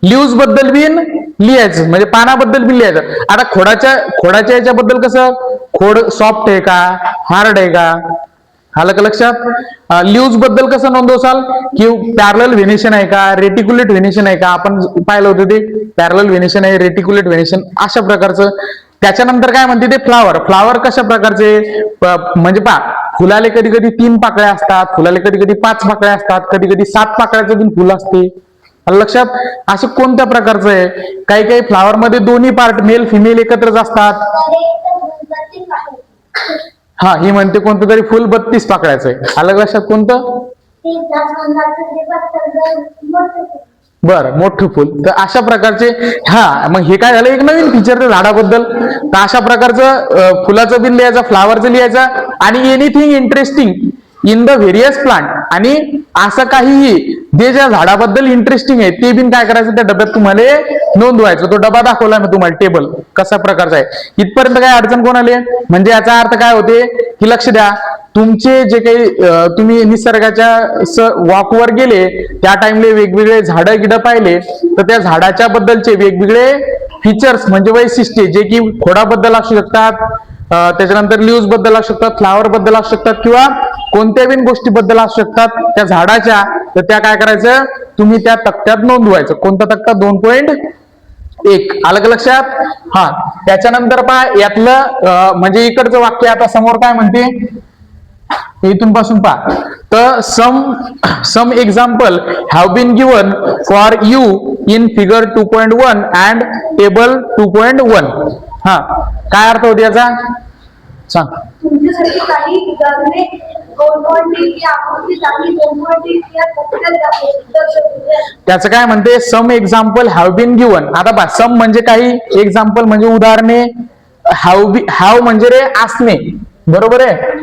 लीव्स बद्दल बिन लिहायचं, म्हणजे पानाबद्दल बिन लिहायचं. आता खोडाच्या याच्याबद्दल कसं, खोड सॉफ्ट आहे का, हार्ड आहे का, आलं का लक्षात? ल्यूज बद्दल कसं नोंदवसाल की पॅरलल व्हेनेशन आहे का, रेटिक्युलेट व्हेनेशन आहे का, आपण पाहिलं होतं ते पॅरलल व्हेनेशन आहे, रेटिक्युलेट व्हेनेशन अशा प्रकारचं. त्याच्यानंतर काय म्हणते ते फ्लावर. फ्लावर कशा प्रकारचे म्हणजे फुलाले कधी कधी 3 पाकळ्या असतात, फुलाले कधी कधी 5 पाकळ्या असतात, कधी कधी 7 पाकळ्याचं पण फुल असते. लक्षात? असं कोणत्या प्रकारचं आहे? काही काही फ्लावर मध्ये दोन्ही पार्ट मेल फिमेल एकत्रच असतात. हा, ही म्हणते कोणतं तरी फुल 32 पाकळ्याचं आहे. आलं लक्षात? कोणतं? बरं, मोठं फुल. तर अशा प्रकारचे, हा मग हे काय झालं एक नवीन फीचर त्या झाडाबद्दल. तर अशा प्रकारचं फुलाचं बिन लिहायचं, फ्लावरचं लिहायचं, आणि anything interesting in the various plant, आणि असं काहीही जे ज्या झाडाबद्दल इंटरेस्टिंग आहे ते बिन काय करायचं त्या डब्यात तुम्हाला नोंदवायचं. तो डबा दाखवला मी तुम्हाला, टेबल कशा प्रकारचा आहे. इथपर्यंत काय अडचण कोणाला? म्हणजे याचा अर्थ काय होते की लक्ष द्या, तुमचे जे काही तुम्ही निसर्गाच्या वॉकवर गेले त्या टाइमले वेगवेगळे झाडं गिडं पाहिले, तर त्या झाडाच्या बद्दलचे वेगवेगळे फीचर्स म्हणजे वैशिष्ट्ये जे की खोडाबद्दल असू शकतात, त्याच्यानंतर लीव्ज बद्दल असू शकतात, फ्लावर बद्दल असू शकतात, किंवा कोणत्या बिन गोष्टीबद्दल असू शकतात त्या झाडाच्या, तर त्या काय करायचं तुम्ही त्या तक्त्यात नोंदवायचं. कोणता तक्ता? 2.1. आलं का लक्षात? हा, त्याच्यानंतर पहा यातलं म्हणजे इकडचं वाक्य आता समोर काय म्हणते इथून पासून पहा. तर some example have been given for you in figure 2.1 and table 2.1. हा, काय अर्थ होते याचा? सांग. तुमच्यासाठी काही उदाहरणे 2.1 या आकृतीत आणि 2.1 या तक्त्यात दर्शवली. त्याचं काय म्हणते? सम एक्झाम्पल हॅव बीन गिवन. आता पहा, सम म्हणजे काही, एक्झाम्पल म्हणजे उदाहरणे, हॅव म्हणजे रे असणे, बरोबर आहे.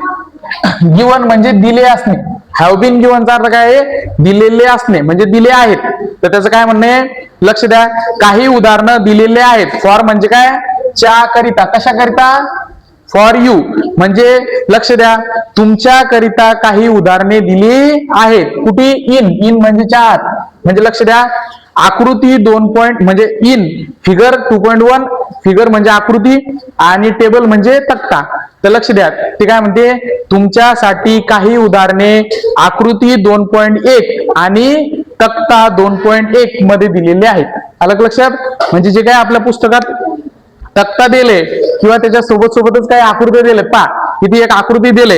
गिवन म्हणजे दिले असणे. हॅव बीन गिवनचा अर्थ काय आहे? दिलेले असणे, म्हणजे दिले आहेत. तर त्याचं काय म्हणणे? लक्ष द्या, काही उदाहरणं दिलेले आहेत. फॉर म्हणजे काय? च्या करिता. कशा करिता? फॉर यू म्हणजे लक्ष द्या, तुमच्या करिता काही उदाहरणे दिली आहेत. कुठे? इन म्हणजे च्या, म्हणजे लक्ष द्या, आकृती 2. म्हणजे इन फिगर 2.1, फिगर म्हणजे आकृती आणि टेबल म्हणजे तक्ता. तर लक्ष द्या, ते काय म्हणते? तुमच्यासाठी काही उदाहरणे आकृती 2.1 आणि तक्ता 2.1 मध्ये दिलेले आहेत. आलं लक्षात? म्हणजे जे काय आपल्या पुस्तकात तक्ता दिले किंवा त्याच्या सोबतच काही आकृती दिले, किती एक आकृती दिले,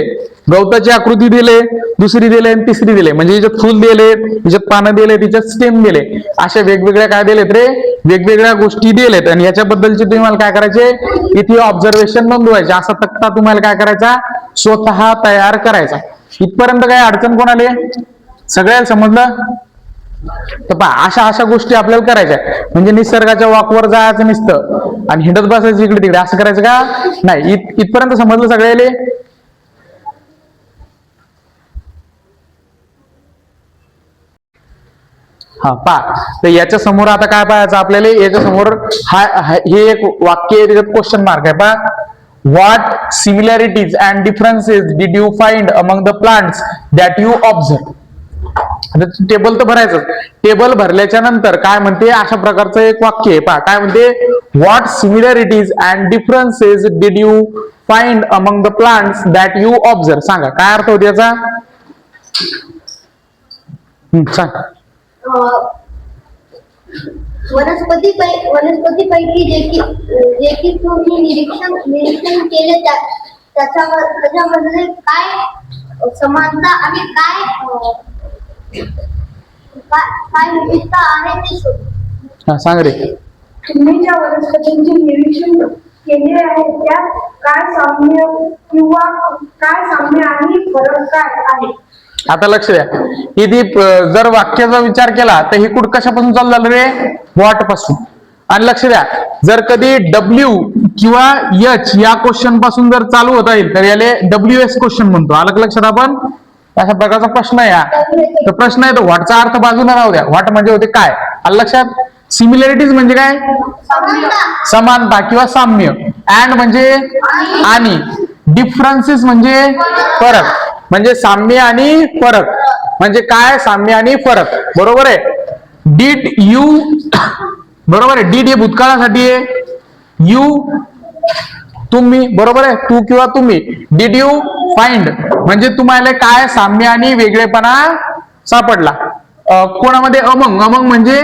गवताची आकृती दिले, दुसरी दिले आणि तिसरी दिले, म्हणजे याच्यात फुल दिले, याच्यात पानं दिले, त्याच्यात स्टेम दिले, अशा वेगवेगळ्या काय दिलेत रे? वेगवेगळ्या गोष्टी दिलेत. आणि याच्याबद्दलचे तुम्हाला काय करायचे? इथे ऑब्झर्वेशन नोंदवायचे. असा तक्ता तुम्हाला काय करायचा? स्वतः तयार करायचा. इथपर्यंत काय अडचण कोणाले? सगळ्याला समजलं? तर पहा, अशा गोष्टी आपल्याला करायच्या. म्हणजे निसर्गाच्या वॉकवर जायचं नसतं आणि हिंडत बसायचं इकडे तिकडे, असं करायचं का नाही. इथपर्यंत समजलं सगळ्याले? हा, पहा, तर याच्या समोर आता काय पाहायचं आपल्याला? याच्या समोर हे एक वाक्य आहे, त्याच्यात क्वेश्चन मार्क आहे. पहा, what similarities and differences did you find among the plants that you observe. Table तर भरायचं. टेबल भरल्याच्या नंतर काय म्हणते? अशा प्रकारचं एक वाक्य आहे. पहा काय म्हणते? What similarities and differences did you find among the plants that you observe. सांगा काय अर्थ होते याचा? सांग. वनस्पतीपैकी जे की तुम्ही निरीक्षण केले त्याच्यामध्ये काय समानता आणि काय विविधता आहे ते शोधा. सांग रे. तुम्ही ज्या वनस्पतींचे निरीक्षण केले आहे त्यात काय साम्य आणि फरक काय आहे? आता लक्ष द्या, इथे जर वाक्याचा विचार केला तर हे कुठं कशापासून चालू झालं रे? व्हॉट पासून. आणि लक्ष द्या, जर कधी डब्ल्यू किंवा एच या क्वेश्चन पासून जर चालू होता येईल तर याला WS क्वेश्चन म्हणतो. आलं का लक्षात? आपण अशा प्रकारचा प्रश्न आहे हा. तर प्रश्न आहे तो व्हॉटचा अर्थ बाजूला राहू द्या. व्हॉट म्हणजे होते काय? आलं लक्षात? सिमिलॅरिटीज म्हणजे काय? समानता किंवा साम्य. अँड म्हणजे आणि. डिफरन्सेस म्हणजे फरक. म्हणजे साम्य आणि फरक म्हणजे काय? साम्य आणि फरक. बरोबर आहे. डिड यू, बरोबर आहे. डिड हे भूतकाळासाठी आहे. यू तुम्ही, बरोबर आहे. तू किंवा तुम्ही. डिड यू फाइंड म्हणजे तुम्हाला काय साम्य आणि वेगळेपणा सापडला. कोणामध्ये? अमंग. अमंग म्हणजे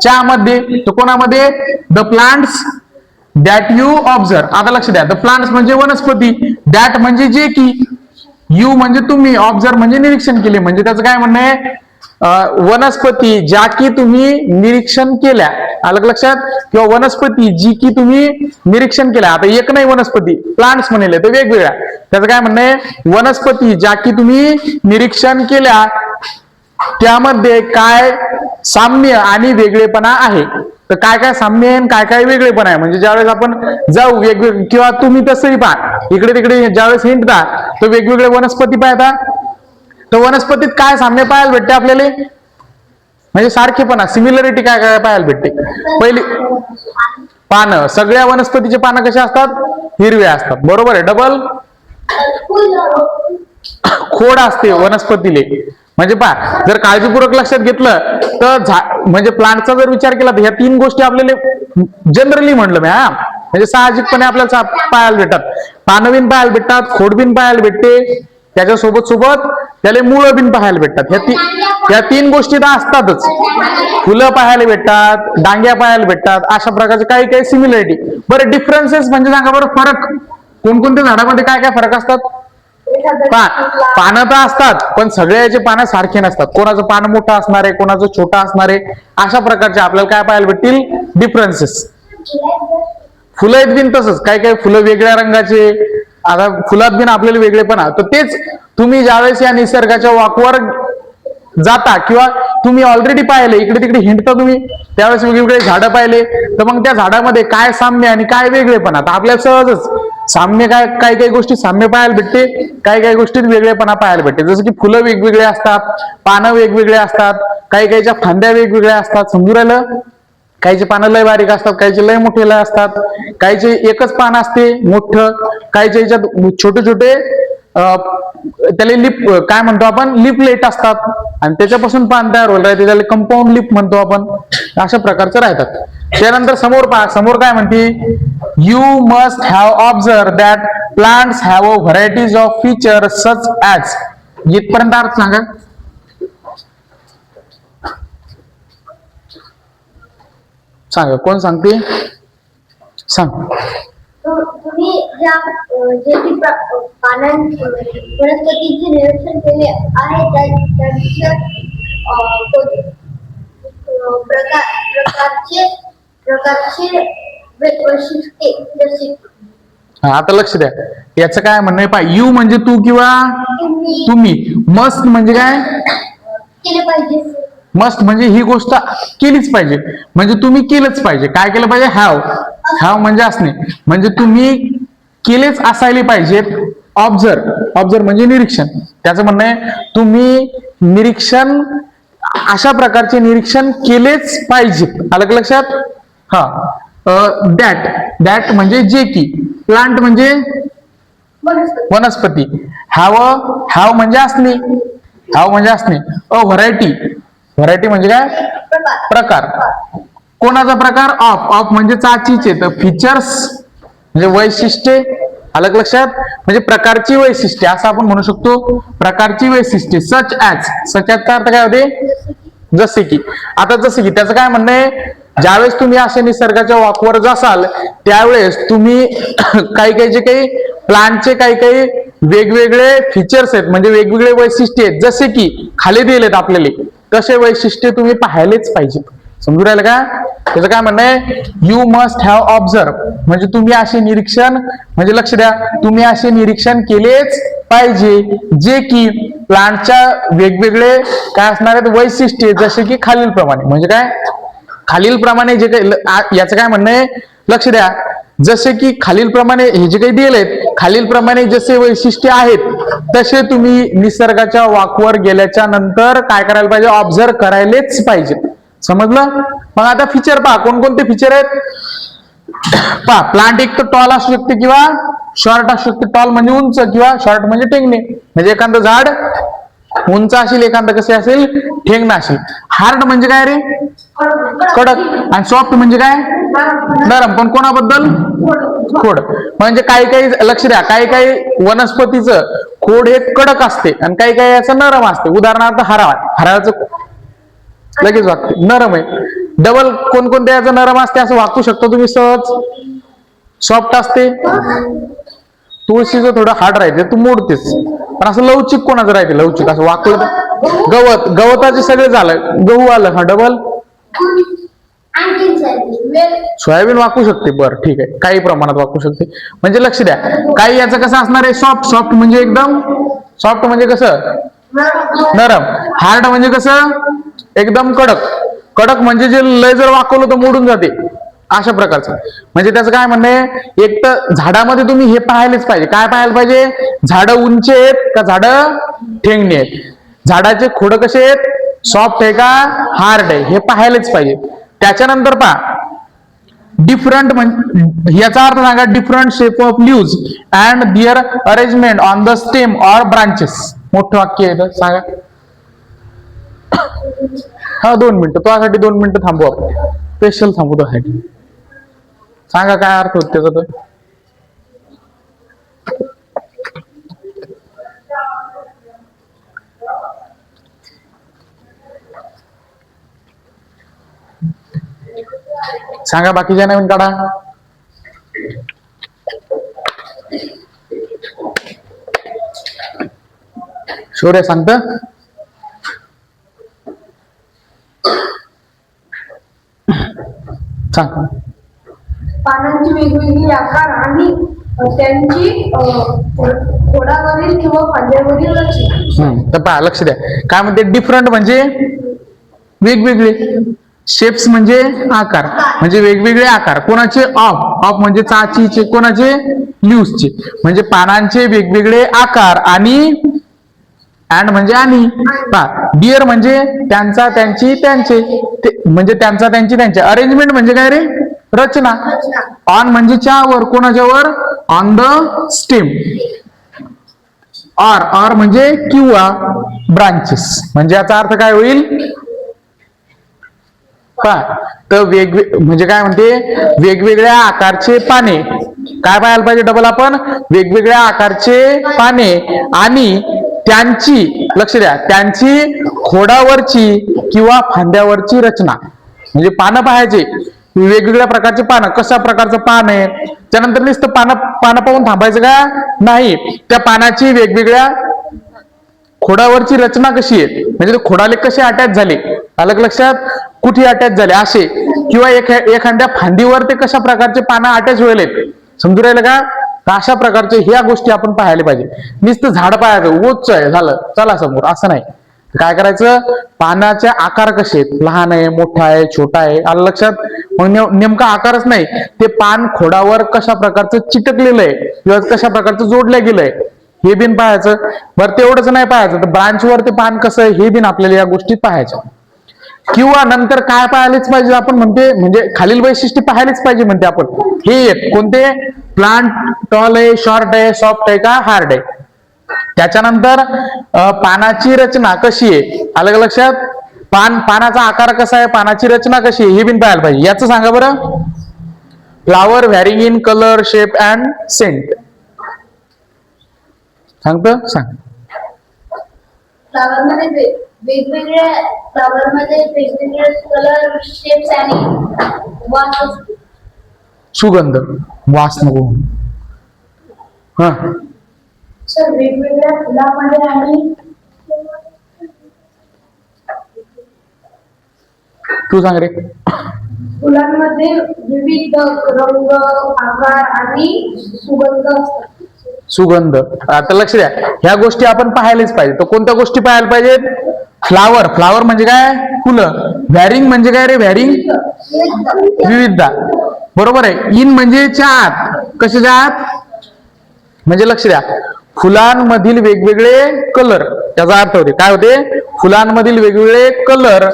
च्यामध्ये. तर कोणामध्ये? The plants that you observe. आता लक्ष द्या, द प्लांट्स म्हणजे वनस्पती, दॅट म्हणजे जे की, यू म्हणजे तुम्ही, ऑब्झर्व म्हणजे निरीक्षण केले. म्हणजे त्याचं काय म्हणणं आहे? वनस्पती ज्या की तुम्ही निरीक्षण केल्या, आलं लक्षात? किंवा वनस्पती जी की तुम्ही निरीक्षण केल्या. आता एक नाही वनस्पती, प्लांट्स म्हणले तर वेगवेगळ्या. त्याचं काय म्हणणं आहे? वनस्पती ज्या की तुम्ही निरीक्षण केल्या त्यामध्ये काय साम्य आणि वेगळेपणा आहे. तर काय काय साम्य आहे, काय काय वेगळेपणा आहे. म्हणजे ज्यावेळेस आपण जाऊ वेगवेगळे, किंवा तुम्ही तसंही पहा, इकडे तिकडे ज्यावेळेस हिंडता तर वेगवेगळे वनस्पती पाहता, तर वनस्पतीत काय साम्य पाहायला भेटते आपल्याला? म्हणजे सारखेपणा, सिमिलरिटी काय काय पाहायला भेटते? पहिली पानं, सगळ्या वनस्पतीचे पानं कसे असतात? हिरवे असतात, बरोबर आहे. डबल खोड असते वनस्पतीले. म्हणजे पहा, जर काळजीपूर्वक लक्षात घेतलं तर म्हणजे प्लांटचा जर विचार केला तर ह्या तीन गोष्टी आपल्याला जनरली म्हणलं मी, म्हणजे साहजिकपणे आपल्याला पाहायला भेटतात. पानं बिन पाहायला भेटतात, खोड बिन पाहायला भेटते, त्याच्या सोबत सोबत त्याला मुळं बिन पाहायला भेटतात. ह्या तीन गोष्टी तर असतातच. फुलं पाहायला भेटतात, डांग्या पाहायला भेटतात, अशा प्रकारचे काही काही सिमिलरिटी. बरं, डिफरन्सेस म्हणजे सांगा बरं, फरक कोणकोणत्या झाडामध्ये काय काय फरक असतात? पानं तर असतात, पण सगळ्याचे पानं सारखे नसतात. कोणाचं पान मोठं असणार आहे, कोणाचं छोटं असणार आहे, अशा प्रकारचे आपल्याला काय पाहायला भेटतील? डिफरन्सेस. फुलं आहेत बिन तसंच, काही काही फुलं वेगळ्या रंगाचे, आता फुलात बिन आपल्याला वेगळेपणा. तर तेच तुम्ही ज्यावेळेस या निसर्गाच्या वॉकवर जाता किंवा तुम्ही ऑलरेडी पाहिले, इकडे तिकडे हिंडता तुम्ही, त्यावेळेस वेगवेगळे झाडं पाहिले, तर मग त्या झाडामध्ये काय साम्य आणि काय वेगळेपणा. तर आपल्याला सहजच साम्य काय, काही काही गोष्टी साम्य पाहायला भेटते, काही काही गोष्टीत वेगळेपणा पाहायला भेटते. जसं की फुलं वेगवेगळे असतात, पानं वेगवेगळे असतात, काही काहीच्या फांद्या वेगवेगळ्या असतात. समजू राहिलं? काहीचे पानं लय बारीक असतात, काहीचे लय मोठे लय असतात, काहीचे एकच पान असते मोठं, काहीच्या याच्यात छोटे छोटे त्याला लिप काय म्हणतो आपण? लिपलेट असतात, आणि त्याच्यापासून पान तयार होईल राहते, त्याला कंपाऊंड लिप म्हणतो आपण. अशा प्रकारचे राहतात. त्यानंतर समोर पहा, समोर काय म्हणते? You must have observe that plants have a varieties of feature such as. इथपर्यंत अर्थ सांगा. सांगा, कोण सांगते? सांग. तुम्ही जे की पानांची वनस्पतीचे निरीक्षण केले आहे त्यांच्या प्रकारचे वैशिष्ट्ये जसे. आता लक्ष द्या, याचं काय म्हणणं आहे पहा. यू म्हणजे तू किंवा तुम्ही. मस्ट म्हणजे काय? केले पाहिजे. मस्ट म्हणजे ही गोष्ट केलीच पाहिजे, म्हणजे तुम्ही केलंच पाहिजे. काय केलं पाहिजे? हॅव. हॅव म्हणजे असणे, म्हणजे तुम्ही केलेच असायला पाहिजेत. ऑब्झर्व. ऑब्झर्व म्हणजे निरीक्षण. त्याचं म्हणणं आहे तुम्ही निरीक्षण, अशा प्रकारचे निरीक्षण केलेच पाहिजेत. आलं का लक्षात? हा. दॅट. दॅट म्हणजे जे की. प्लांट म्हणजे वनस्पती. हॅव. हॅव म्हणजे असणे. हॅव म्हणजे असणे. अ व्हरायटी. व्हरायटी म्हणजे काय? प्रकार. कोणाचा प्रकार? ऑफ. ऑफ म्हणजे चाचीचे. तर फीचर्स म्हणजे वैशिष्ट्ये. आलं लक्षात? म्हणजे प्रकारची वैशिष्ट्ये असं आपण म्हणू शकतो. प्रकारची वैशिष्ट्ये. Such as. सच ॲजचा अर्थ काय होते? जसे की. आता जसे की त्याचं काय म्हणणं आहे? ज्यावेळेस तुम्ही अशा निसर्गाच्या वॉकवर जासाल त्यावेळेस तुम्ही काही काही जे काही प्लांटचे काही काही वेगवेगळे फीचर्स आहेत, म्हणजे वेगवेगळे वैशिष्ट्ये आहेत, जसे की खाली दिलेत आपल्याला, तसे वैशिष्ट्ये तुम्ही पाहायलेच पाहिजेत. समजू राहिलं का? त्याचं काय म्हणणं आहे? यू मस्ट हॅव ऑब्झर्व म्हणजे तुम्ही असे निरीक्षण, म्हणजे लक्ष द्या, तुम्ही असे निरीक्षण केलेच पाहिजे जे की प्लांटच्या वेगवेगळे काय असणार आहेत वैशिष्ट्ये, जसे की खालील प्रमाणे. म्हणजे काय? खालील प्रमाणे जे काही, याचं काय म्हणणं आहे? लक्ष द्या, जसे की खालील प्रमाणे हे जे काही दिलेत, खालील प्रमाणे जसे वैशिष्ट्ये आहेत तसे तुम्ही निसर्गाच्या वाकवर गेल्याच्या नंतर काय करायला पाहिजे? ऑब्झर्व करायलेच पाहिजे. समजलं? मग आता फीचर पहा, कोणकोणते फीचर आहेत पहा. प्लांट एक तर टॉल असू शकते किंवा शॉर्ट असू शकते. टॉल म्हणजे उंच किंवा शॉर्ट म्हणजे टेंगणे. म्हणजे एखादं झाड उंच असेल एखादं कसे असेल ठेंगणं असेल. हार्ड म्हणजे काय रे? कडक. आणि सॉफ्ट म्हणजे काय? नरम. पण कोणाबद्दल? खोड. म्हणजे काही काही लक्ष द्या, काही काही वनस्पतीचं खोड हे कडक असते आणि काही काही असं नरम असते. उदाहरणार्थ हराळाचं लगेच वागते, नरम आहे. डबल कोणकोणत्या याचं नरम असते असं वाकू शकतो तुम्ही सहज. सॉफ्ट असते. तुळशीचं थोडं हार्ड राहते, तू मोडतेस. पण असं लवचिक कोणाचं राहते? लवचिक असं वाकलं तर गवताचे सगळे झालं, गहू आलं. हा डबल सोयाबीन वाकू शकते. बरं ठीक आहे, काही प्रमाणात वाकू शकते. म्हणजे लक्ष द्या, काही याचं कसं असणार आहे? सॉफ्ट म्हणजे एकदम सॉफ्ट म्हणजे कसं? नरम. हार्ड म्हणजे कसं? एकदम कडक म्हणजे जे लय जर वाकवलं तर मोडून जाते, अशा प्रकारचं. म्हणजे त्याचं काय म्हणणं आहे? एक तर झाडामध्ये तुम्ही हे पाहायलाच पाहिजे. काय पाहायला पाहिजे? झाडं उंच आहेत का झाडं ठेंगणी आहेत? झाडाचे खोड कसे आहेत? सॉफ्ट आहे का हार्ड आहे? हे पाहायलाच पाहिजे. त्याच्यानंतर पहा डिफरंट, म्हणजे याचा अर्थ सांगा. Different shape of leaves and their arrangement on the stem or branches. मोठं वाक्य आहे, सांगा. हा 2 मिनिटं, त्यासाठी 2 मिनिटं थांबू आपण. स्पेशल थांबू त्यासाठी. सांगा काय अर्थ होत त्याचा? तर सांगा, बाकीच्या नवीन काढा. शौर्य सांगत. सांग. पानांची वेगवेगळी आकार आणि त्यांची खोडावरील किंवा फांद्यावरील रचना. तर पहा, लक्ष द्या. काय म्हणते? डिफरंट म्हणजे वेगवेगळे. शेप्स म्हणजे आकार, म्हणजे वेगवेगळे आकार. कोणाचे? ऑफ म्हणजे चाचीचे. कोणाचे? लीव्सचे. म्हणजे पानांचे वेगवेगळे आकार. आणि अँड म्हणजे आणि. पहा, डिअर म्हणजे त्यांचा, त्यांची, त्यांचे. म्हणजे त्यांचा, त्यांची, त्यांचे. अरेंजमेंट म्हणजे काय रे? रचना. ऑन म्हणजे च्यावर. कोणाच्यावर? On the stem. ऑर म्हणजे किंवा. ब्रांचेस म्हणजे याचा अर्थ काय होईल? पहा, तर म्हणजे काय म्हणते? वेगवेगळ्या आकारचे पाने. काय पाहायला पाहिजे डबल आपण? वेगवेगळ्या आकारचे पाने आणि त्यांची, लक्ष द्या, त्यांची खोडावरची किंवा फांद्यावरची रचना. म्हणजे पानं पाहायचे, वेगवेगळ्या प्रकारचे पानं. कशा प्रकारचं पान आहे? त्यानंतर नुसतं पानं पाहून थांबायचं का? नाही. त्या पानाची वेगवेगळ्या खोडावरची रचना कशी आहे, म्हणजे ते खोडाले कसे अटॅच झाले, अलग लक्षात, कुठे अटॅच झाले असे, किंवा एखाद्या फांदीवर ते कशा प्रकारचे पानं अटॅच व्हायले, समजू राहिलं का? अशा प्रकारचे ह्या गोष्टी आपण पाहायला पाहिजे. नुसतं झाड पाहायचं, उच्च आहे झालं चला समोर, असं नाही. काय करायचं? पानाचे आकार कसे आहेत, लहान आहे, मोठा आहे, छोटा आहे, आलं लक्षात? मग नेमका आकारच नाही, ते पान खोडावर कशा प्रकारचं चिटकलेलं आहे किंवा कशा प्रकारचं जोडलं गेलंय हे बिन पाहायचं. बरं तेवढंच नाही पाहायचं, तर ब्रांचवर ते पान कसं आहे हे बिन आपल्याला या गोष्टी पाहायच्या. किंवा नंतर काय पाहायलाच पाहिजे आपण म्हणते, म्हणजे खालील वैशिष्ट्य पाहायलाच पाहिजे म्हणते आपण. हे एक कोणते? प्लांट टॉल आहे, शॉर्ट आहे, सॉफ्ट आहे का हार्ड आहे. त्याच्यानंतर पानाची रचना कशी आहे, अलग लक्षात, पानाचा आकार कसा आहे, पानाची रचना कशी आहे हे बिन पाहायला पाहिजे. याचं सांगा बरं. Flower varying in colour, shape and scent. सांगतो सांग. फ्लावरमध्ये वेगवेगळे कलर, शेप्स आणि वास असतो. सुगंध, वास नको. हा सर, वेगवेगळ्या फुलामध्ये आणि तू सांग रे. फुलांमध्ये विविध रंग, आकार आणि सुगंध असतात. सुगंध. आता लक्ष द्या, ह्या गोष्टी आपण पाहायलाच पाहिजे. तर कोणत्या गोष्टी पाहायला पाहिजेत? फ्लावर म्हणजे काय? फुलं. व्हॅरिंग म्हणजे काय रे? व्हॅरिंग विविधता, बरोबर आहे. इन म्हणजे आत, कशाच्या आत? म्हणजे लक्ष द्या, फुलांमधील वेगवेगळे कलर, त्याचा अर्थ होते काय होते? फुलांमधील वेगवेगळे कलर,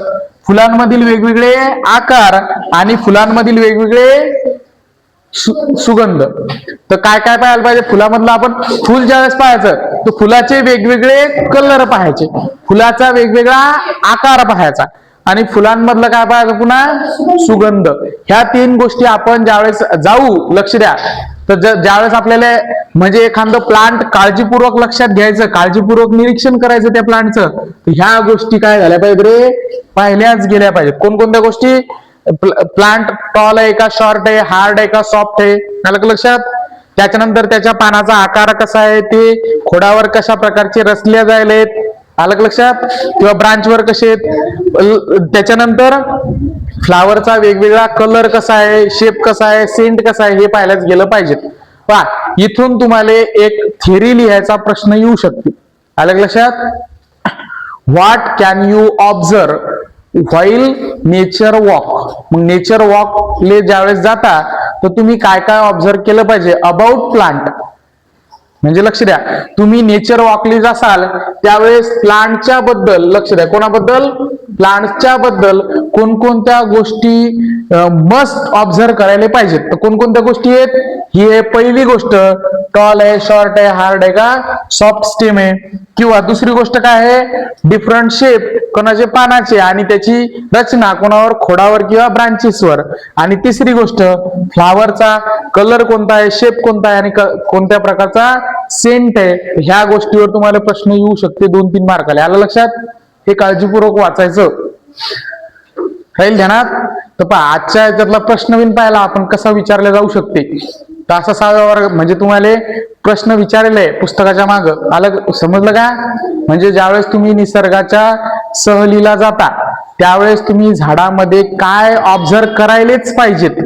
फुलांमधील वेगवेगळे आकार आणि फुलांमधील वेगवेगळे सुगंध. तर काय काय पाहायला पाहिजे फुलामधलं? आपण फुल ज्यावेळेस पाहायचं तर फुलाचे वेगवेगळे कलर पाहायचे, फुलाचा वेगवेगळा आकार पाहायचा आणि फुलांमधलं काय पाहायचं पुन्हा? सुगंध. ह्या 3 गोष्टी आपण ज्यावेळेस जाऊ, लक्ष द्या, तर ज्यावेळेस आपल्याला म्हणजे एखादं प्लांट काळजीपूर्वक लक्षात घ्यायचं, काळजीपूर्वक निरीक्षण करायचं त्या प्लांटचं, तर ह्या गोष्टी काय झाल्या पाहिजे रे? पाहिल्याच गेल्या पाहिजेत. कोणकोणत्या गोष्टी? प्लांट टॉल आहे का, शॉर्ट आहे, हार्ड आहे का, सॉफ्ट आहे, आलं का लक्षात? त्याच्यानंतर त्याच्या पानाचा आकार कसा आहे, ते खोडावर कशा प्रकारचे रचले जायलेत, आलं का लक्षात? किंवा ब्रांचवर कसे आहेत. त्याच्यानंतर फ्लावरचा वेगवेगळा कलर कसा आहे, शेप कसा आहे, सेंट कसा आहे, हे पाहायलाच गेलं पाहिजे. पहा, इथून तुम्हाला एक थिअरी लिहायचा प्रश्न येऊ शकते, आलं का लक्षात? What can you observe while nature walk. मग नेचर वॉकले ज्यावेळेस जाता तर तुम्ही काय काय ऑब्झर्व केलं पाहिजे अबाउट प्लांट. म्हणजे लक्ष द्या, तुम्ही नेचर वॉकली जासाल त्यावेळेस प्लांटच्या बद्दल लक्ष द्या. कोणाबद्दल? प्लांटच्या बद्दल कोणकोणत्या गोष्टी मस्ट ऑब्झर्व करायला पाहिजेत. तर कोणकोणत्या गोष्टी आहेत? ही आहे पहिली गोष्ट, टॉल आहे, शॉर्ट आहे, हार्ड आहे का, सॉफ्ट स्टेम आहे. किंवा दुसरी गोष्ट काय आहे? डिफरंट शेप, कोणाचे पानाचे आणि त्याची रचना कोणावर, खोडावर किंवा ब्रांचेसवर. आणि तिसरी गोष्ट फ्लावरचा कलर कोणता आहे, शेप कोणता आहे आणि कोणत्या प्रकारचा सेंट आहे. ह्या गोष्टीवर तुम्हाला प्रश्न येऊ शकते 2-3 मार्काला. आलं लक्षात? हे काळजीपूर्वक वाचायचं, राहील ध्यानात. तर पहा, आजच्या याच्यातला प्रश्नविन पाहिला आपण कसा विचारला जाऊ शकते. तर असा 6व्या वर्ग म्हणजे तुम्हाला प्रश्न विचारले पुस्तकाच्या माग, आलं समजलं का? म्हणजे ज्यावेळेस तुम्ही निसर्गाच्या सहलीला जाता त्यावेळेस तुम्ही झाडामध्ये काय ऑब्झर्व करायलेच पाहिजेत.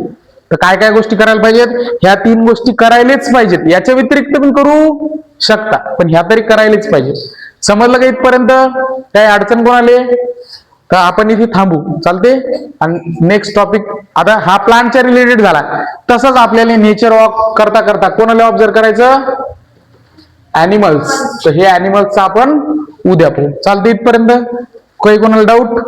तर काय काय गोष्टी करायला पाहिजेत? ह्या 3 गोष्टी करायलेच पाहिजेत. याच्या व्यतिरिक्त पण करू शकता, पण ह्या तरी करायलेच पाहिजेत. समजलं का इथपर्यंत? काही अडचण कोणाले? तर आपण इथे थांबू, चालते? आणि नेक्स्ट टॉपिक आता हा प्लांटच्या रिलेटेड झाला. तसंच आपल्याला नेचर वॉक करता करता कोणाला ऑब्झर्व करायचं? ॲनिमल्स. तर हे ॲनिमल्सचं आपण उद्या पाहू, चालते? इथपर्यंत काही कोणाला डाऊट?